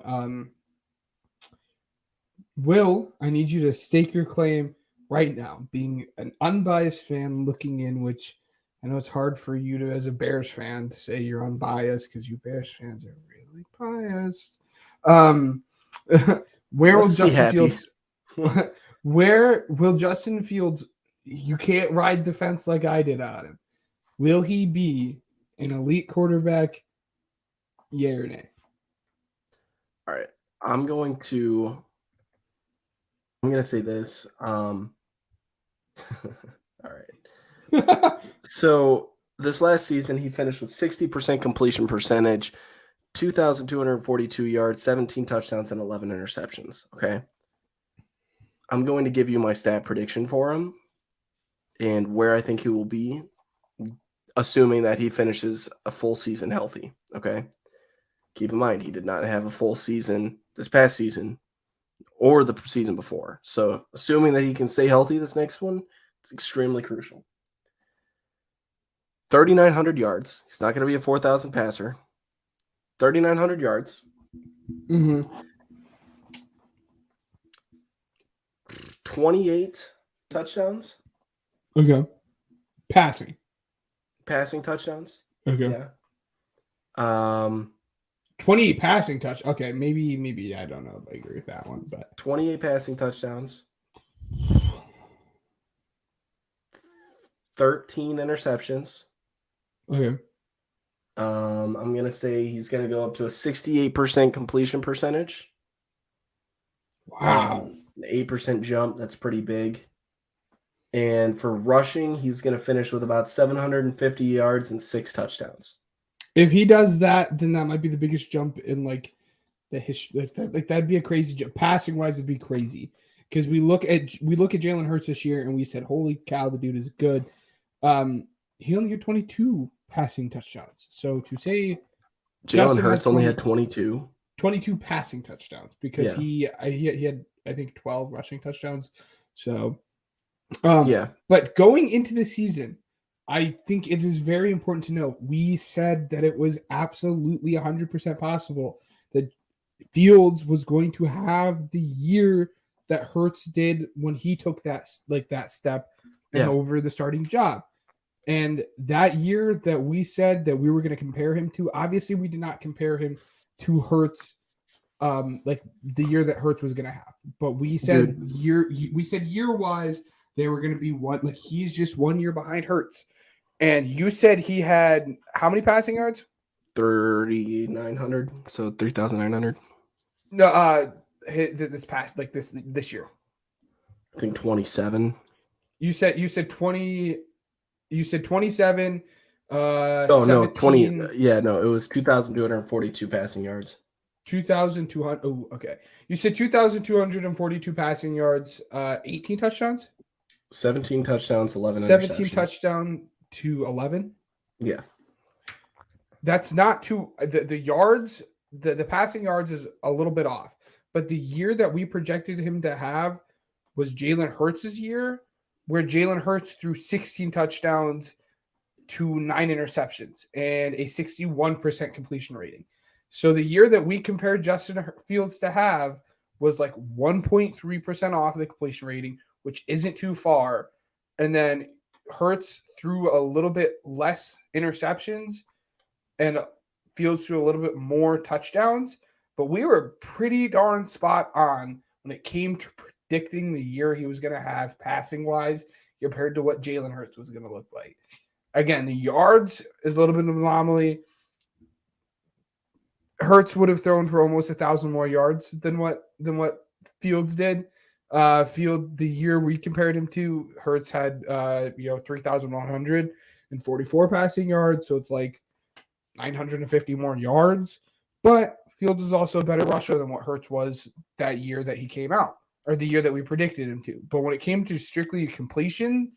Will, I need you to stake your claim right now, being an unbiased fan looking in, which I know it's hard for you to, as a Bears fan, to say you're unbiased, because you Bears fans are really biased. Where will Justin Fields, you can't ride the fence like I did on him. Will he be an elite quarterback? Yeah or nay? All right. I'm going to say this. All right. So this last season, he finished with 60% completion percentage, 2,242 yards, 17 touchdowns, and 11 interceptions. Okay. I'm going to give you my stat prediction for him and where I think he will be. assuming that he finishes a full season healthy. Okay. Keep in mind, he did not have a full season this past season or the season before. So assuming that he can stay healthy this next one, it's extremely crucial. 3,900 yards. He's not going to be a 4,000 passer. 3,900 yards. Mm-hmm. 28 touchdowns. Okay. Passing touchdowns. Okay. Yeah. 28 passing touch. Okay, maybe I don't know if I agree with that one, but 28 passing touchdowns. 13 interceptions. okay. I'm gonna say he's gonna go up to a 68% completion percentage. Wow. An 8% jump. That's pretty big. And for rushing, he's gonna finish with about 750 yards and 6 touchdowns. If he does that, then that might be the biggest jump in like the history. Like that'd be a crazy jump. Passing wise, it'd be crazy because we look at Jalen Hurts this year and we said, "Holy cow, the dude is good." He only had 22 passing touchdowns. So to say Jalen Hurts only had 22 passing touchdowns because he had I think 12 rushing touchdowns. So yeah. But going into the season, I think it is very important to know we said that it was absolutely 100% possible that Fields was going to have the year that Hurts did when he took that step and over the starting job. And that year that we said that we were going to compare him to, obviously we did not compare him to Hurts like the year that Hurts was going to have. But we said year-wise they were going to be one, like he's just 1 year behind Hurts. And you said he had how many passing yards? 3,900, so 3,900. No, this year. I think 27. You said 20. You said 27. Oh no, 20. Yeah, no, it was 2,242 passing yards. 2,200. Oh, okay. You said 2,242 passing yards. 18 touchdowns. 17 touchdowns, 11 17 interceptions. touchdown to 11. Yeah. That's not too the yards, the passing yards is a little bit off. But the year that we projected him to have was Jalen Hurts' year, where Jalen Hurts threw 16 touchdowns to 9 interceptions and a 61% completion rating. So the year that we compared Justin Fields to have was like 1.3% off the completion rating, which isn't too far. And then Hurts threw a little bit less interceptions and Fields threw a little bit more touchdowns. But we were pretty darn spot on when it came to predicting the year he was going to have passing-wise compared to what Jalen Hurts was going to look like. Again, the yards is a little bit of an anomaly. Hurts would have thrown for almost 1,000 more yards than what Fields did. The year we compared him to, Hurts had 3,144 passing yards, so it's like 950 more yards. But Fields is also a better rusher than what Hurts was that year that he came out, or the year that we predicted him to. But when it came to strictly completion,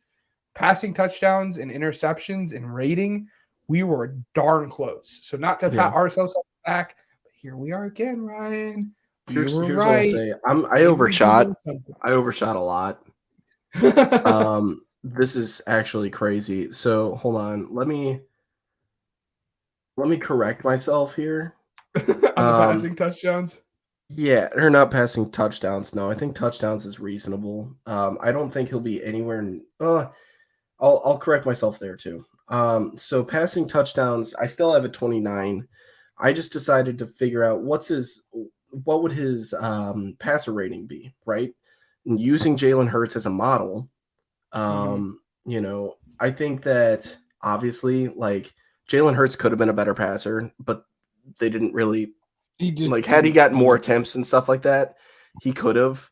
passing touchdowns, and interceptions and rating, we were darn close. So not to pat ourselves back, but here we are again, Ryan. Here's what I'll say. I overshot. I overshot a lot. This is actually crazy. So hold on. Let me correct myself here. On the passing touchdowns? Yeah, or not passing touchdowns. No, I think touchdowns is reasonable. I don't think he'll be anywhere. I'll correct myself there too. So passing touchdowns, I still have a 29. I just decided to figure out what would his passer rating be, right? And using Jalen Hurts as a model, I think that obviously, like, Jalen Hurts could have been a better passer, but they didn't really. Had he gotten more attempts and stuff like that, he could have.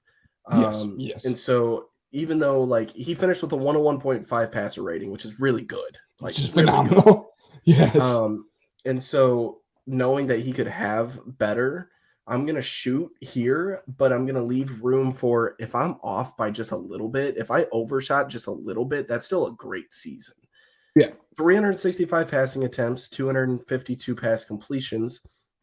Yes. And so even though like he finished with a 101.5 passer rating, which is really good, like just really phenomenal. Good. Yes. And so knowing that he could have better, I'm gonna shoot here, but I'm gonna leave room for if I'm off by just a little bit. If I overshot just a little bit, that's still a great season. Yeah. 365 passing attempts, 252 pass completions,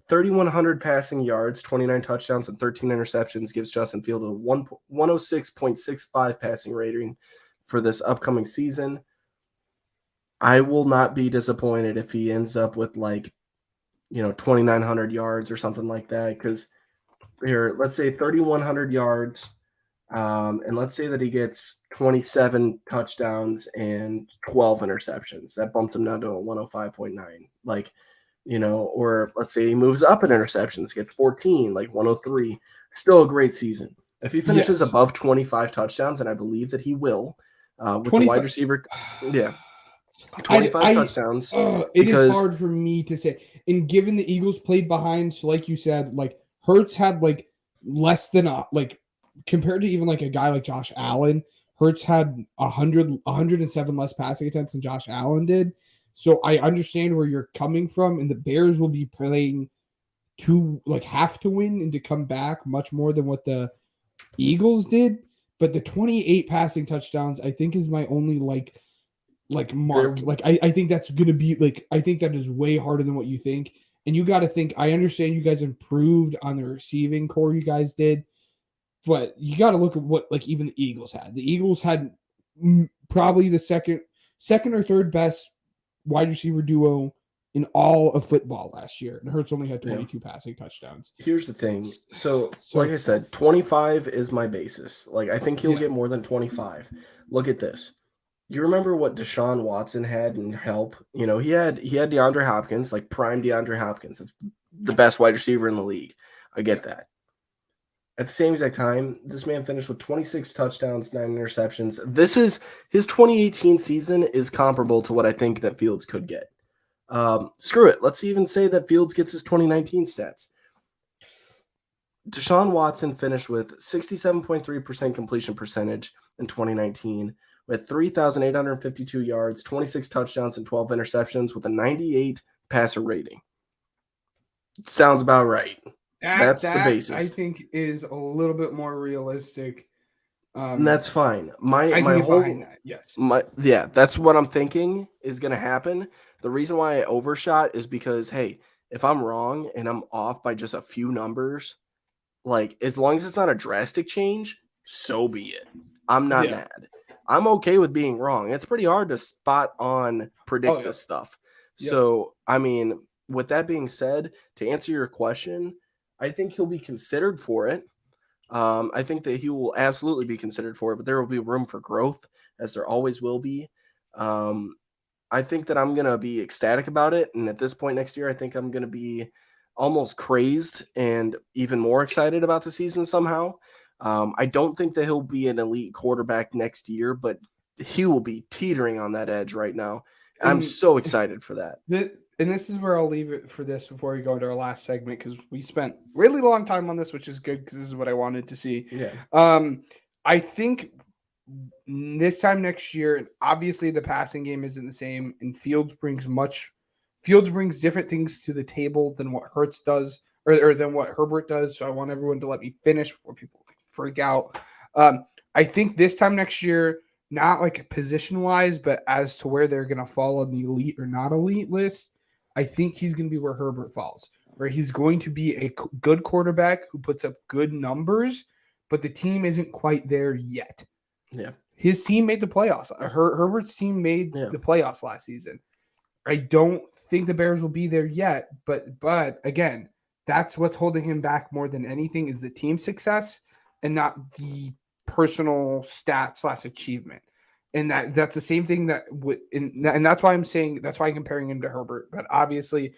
3,100 passing yards, 29 touchdowns, and 13 interceptions gives Justin Fields a 106.65 passing rating for this upcoming season. I will not be disappointed if he ends up with 2,900 yards or something like that, because here, let's say 3,100 yards, and let's say that he gets 27 touchdowns and 12 interceptions. That bumps him down to a 105.9. Or let's say he moves up in interceptions, gets 14, 103. Still a great season. If he finishes above 25 touchdowns, and I believe that he will, with the wide receiver, 25 touchdowns. It is hard for me to say. And given the Eagles played behind, so like you said, Hurts had less than compared to even a guy like Josh Allen, Hurts had 107 less passing attempts than Josh Allen did. So I understand where you're coming from, and the Bears will be playing to have to win and to come back much more than what the Eagles did. But the 28 passing touchdowns, I think, is my only mark. I think that's gonna be I think that is way harder than what you think. And you got to think. I understand you guys improved on the receiving core. You guys did. But you got to look at what even the Eagles had. The Eagles had probably the second or third best wide receiver duo in all of football last year. And Hurts only had 22 passing touchdowns. Here's the thing. So like I said, 25 is my basis. I think he'll get more than 25. Look at this. You remember what Deshaun Watson had in help? He had DeAndre Hopkins, prime DeAndre Hopkins. It's the best wide receiver in the league. I get that. At the same exact time, this man finished with 26 touchdowns, 9 interceptions. His 2018 season is comparable to what I think that Fields could get. Screw it. Let's even say that Fields gets his 2019 stats. Deshaun Watson finished with 67.3% completion percentage in 2019 with 3,852 yards, 26 touchdowns, and 12 interceptions with a 98 passer rating. Sounds about right. That's the basis. I think is a little bit more realistic. And that's fine. Yes. That's what I'm thinking is going to happen. The reason why I overshot is because, hey, if I'm wrong and I'm off by just a few numbers, as long as it's not a drastic change, so be it. I'm not mad. I'm okay with being wrong. It's pretty hard to spot on predict this stuff. Yep. So, with that being said, to answer your question, I think he'll be considered for it. I think that he will absolutely be considered for it, but there will be room for growth, as there always will be. I think that I'm going to be ecstatic about it, and at this point next year, I think I'm going to be almost crazed and even more excited about the season somehow. I don't think that he'll be an elite quarterback next year, but he will be teetering on that edge right now. I'm so excited for that. And this is where I'll leave it for this before we go into our last segment, because we spent really long time on this, which is good because this is what I wanted to see. Yeah. I think this time next year, obviously the passing game isn't the same, and Fields brings different things to the table than what Hurts does or than what Herbert does. So I want everyone to let me finish before people freak out. I think this time next year, not position wise, but as to where they're going to fall on the elite or not elite list, I think he's going to be where Herbert falls, where he's going to be a good quarterback who puts up good numbers, but the team isn't quite there yet. Yeah. His team made the playoffs. Herbert's team made the playoffs last season. I don't think the Bears will be there yet, but again, that's what's holding him back more than anything is the team success and not the personal stats / achievement. And that's the same thing and that's why I'm saying, that's why I'm comparing him to Herbert. But obviously,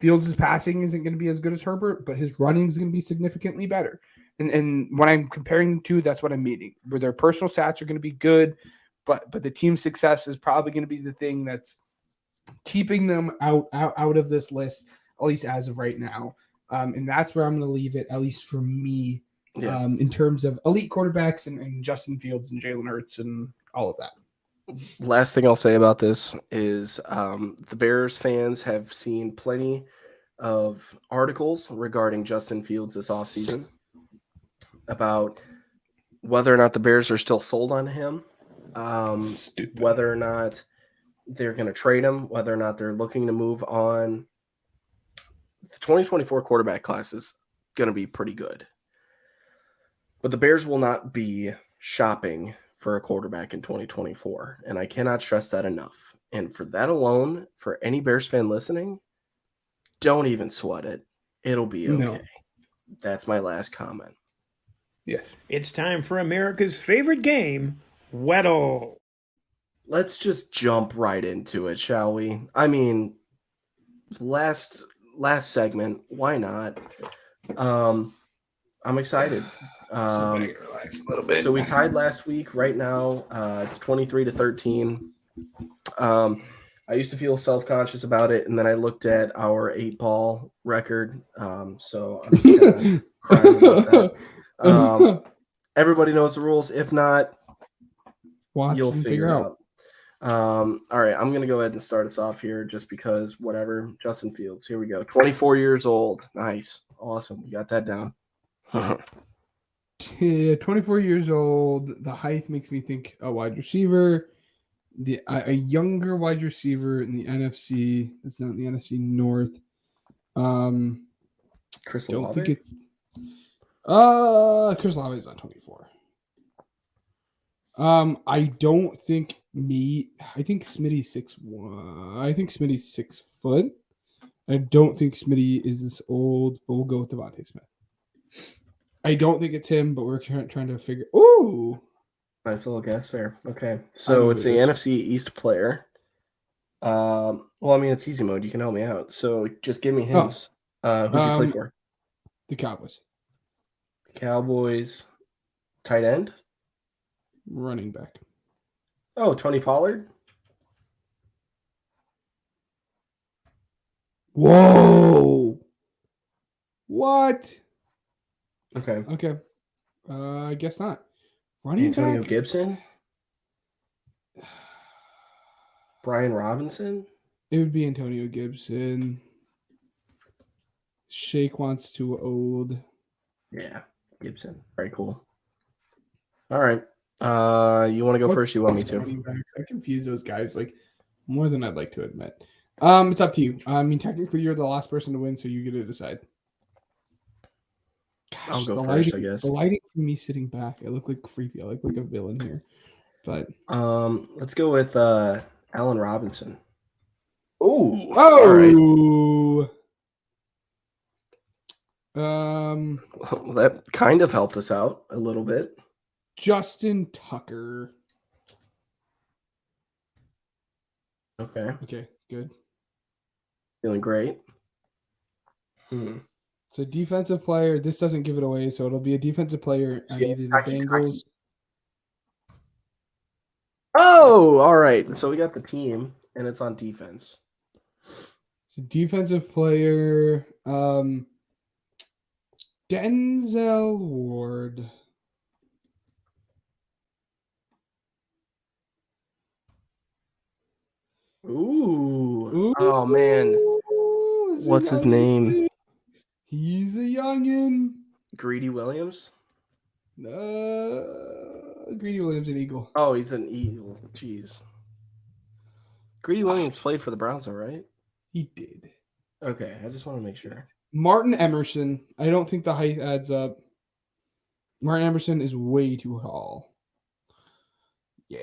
Fields' passing isn't going to be as good as Herbert, but his running is going to be significantly better. And when I'm comparing the two, that's what I'm meaning. Where their personal stats are going to be good, but the team success is probably going to be the thing that's keeping them out of this list, at least as of right now. And that's where I'm going to leave it, at least for me, in terms of elite quarterbacks and Justin Fields and Jalen Hurts and all of that. Last thing I'll say about this is the Bears fans have seen plenty of articles regarding Justin Fields this offseason about whether or not the Bears are still sold on him, whether or not they're going to trade him, whether or not they're looking to move on. The 2024 quarterback class is going to be pretty good. But the Bears will not be shopping for a quarterback in 2024, and I cannot stress that enough. And for that alone, for any Bears fan listening, don't even sweat it. It'll be okay. No. That's my last comment. Yes. It's time for America's favorite game, Weddle. Let's just jump right into it, shall we? I mean, last segment, why not? I'm excited. Relax a little bit. So we tied last week. Right now, it's 23-13. I used to feel self-conscious about it, and then I looked at our 8-ball record. So I'm just kind of crying about that. Everybody knows the rules. If not, you'll figure it out. All right, I'm going to go ahead and start us off here just because whatever. Justin Fields, here we go. 24 years old. Nice. Awesome. We got that down. 24 years old. The height makes me think a wide receiver. A younger wide receiver in the NFC. It's not the NFC North. Chris Don't Olave? think it's Chris Olave is on 24. I don't think I think Smitty's 6'1". I think Smitty's 6 foot. I don't think Smitty is this old, but we'll go with Devontae Smith. I don't think it's him, but we're trying to figure. Ooh, Nice little guess there. Okay, so it's the NFC East player. Well, I mean, it's easy mode. You can help me out. So just give me hints. Who's he play for? The Cowboys. Cowboys. Tight end? Running back. Oh, Tony Pollard? Whoa. What? Okay. Okay. I guess not. Running Antonio back? Gibson? Brian Robinson? It would be Antonio Gibson. Shake wants too old. Yeah, Gibson. Very cool. All right. You want to go first? You want me to? Running backs? I confuse those guys like more than I'd like to admit. It's up to you. I mean, technically, you're the last person to win, so you get to decide. Gosh, I'll go first, I guess. The lighting for me sitting back, I look like creepy. I look like a villain here. But let's go with Allen Robinson. Ooh. Oh. All right. That kind of helped us out a little bit. Justin Tucker. Okay. Okay, good. Feeling great. So defensive player. This doesn't give it away, so it'll be a defensive player on either the Bengals. Oh, all right. So we got the team, and it's on defense. It's a defensive player. Denzel Ward. Ooh. Oh, man. What's his name? He's a youngin. Greedy Williams? Greedy Williams, an Eagle. Oh, he's an Eagle. Jeez. Greedy Williams played for the Browns, all right? He did. Okay, I just want to make sure. Martin Emerson. I don't think the height adds up. Martin Emerson is way too tall. Yeah.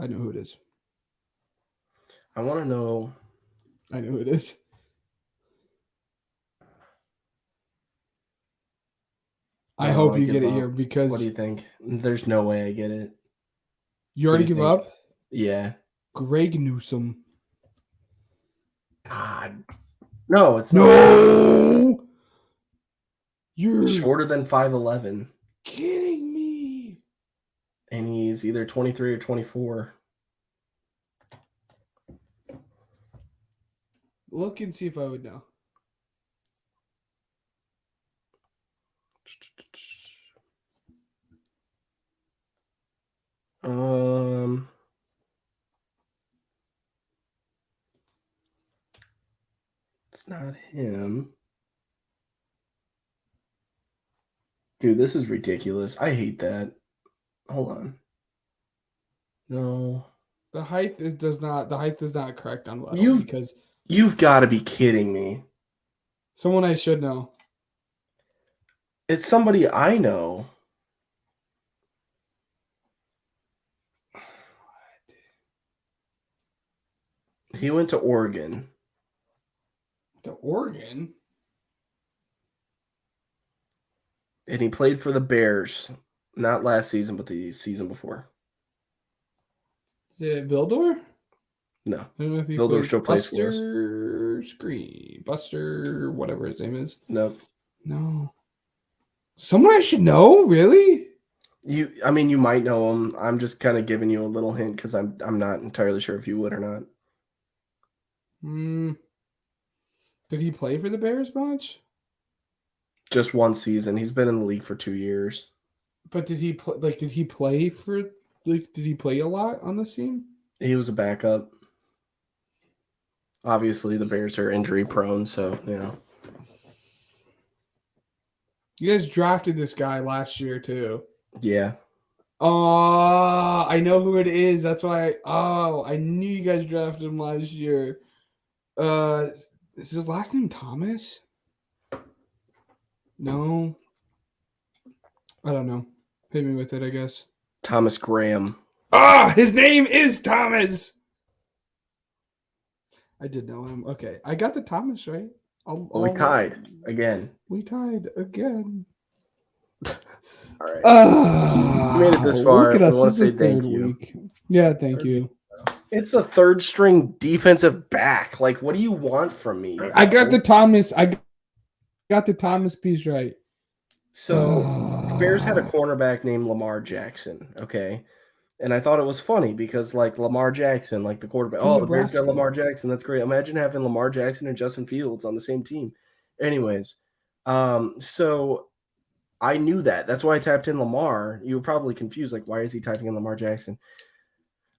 I know who it is. I want to know. I know who it is. I hope you get it here because. What do you think? There's no way I get it. You already give up? Yeah. Greg Newsome. God. No, it's no. Not. You're shorter than 5'11". Kidding me. And he's either 23 or 24. Look and see if I would know. It's not him. Dude, this is ridiculous. I hate that. Hold on. No. The height does not correct on Weddle You've- because You've got to be kidding me. someone I should know. It's somebody I know. He went to Oregon. The Oregon? And he played for the Bears. Not last season, but the season before. Is it Vildor? No. I don't know if he Vildor plays still plays for us. Buster, whatever his name is. Nope. No. Someone I should know? Really? You might know him. I'm just kind of giving you a little hint because I'm not entirely sure if you would or not. Did he play for the Bears much? Just one season. He's been in the league for 2 years. But did he play? Like, did he play for? Like, did he play a lot on this team? He was a backup. Obviously, the Bears are injury prone, so You guys drafted this guy last year too. Yeah. I know who it is. That's why. I knew you guys drafted him last year. Is his last name Thomas? No. I don't know. Hit me with it, I guess. Thomas Graham. His name is Thomas. I did know him. Okay, I got the Thomas right. We tied again. We tied again. All right. You made it this far. Look at us. We want This to is say the thank third you. week. Yeah, thank you. It's a third string defensive back. Like, what do you want from me? I got the Thomas. I got the Thomas piece right. So the Bears had a cornerback named Lamar Jackson. Okay. And I thought it was funny because, like, Lamar Jackson, like the quarterback. From Oh, the Bears Nebraska. got Lamar Jackson. That's great. Imagine having Lamar Jackson and Justin Fields on the same team. Anyways, so I knew that. That's why I typed in Lamar. You were probably confused, like, why is he typing in Lamar Jackson?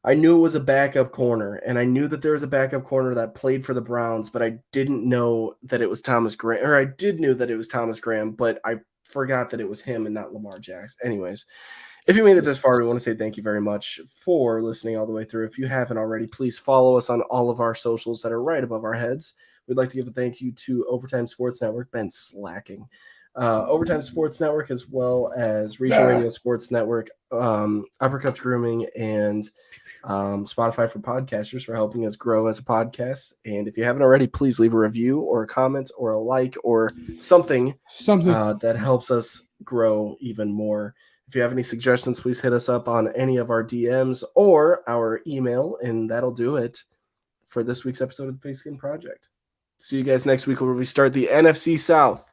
I knew it was a backup corner, and I knew that there was a backup corner that played for the Browns, but I didn't know that it was Thomas Graham. Or I did know that it was Thomas Graham, but I forgot that it was him and not Lamar Jackson. Anyways, if you made it this far, we want to say thank you very much for listening all the way through. If you haven't already, please follow us on all of our socials that are right above our heads. We'd like to give a thank you to Overtime Sports Network. Ben slacking. Overtime Sports Network, as well as Regional Radio Sports Network, Uppercuts Grooming, and Spotify for podcasters for helping us grow as a podcast. And if you haven't already, please leave a review or a comment or a like or something that helps us grow even more. If you have any suggestions, please hit us up on any of our DMs or our email, and that'll do it for this week's episode of the Pigskin Project. See you guys next week where we start the NFC South.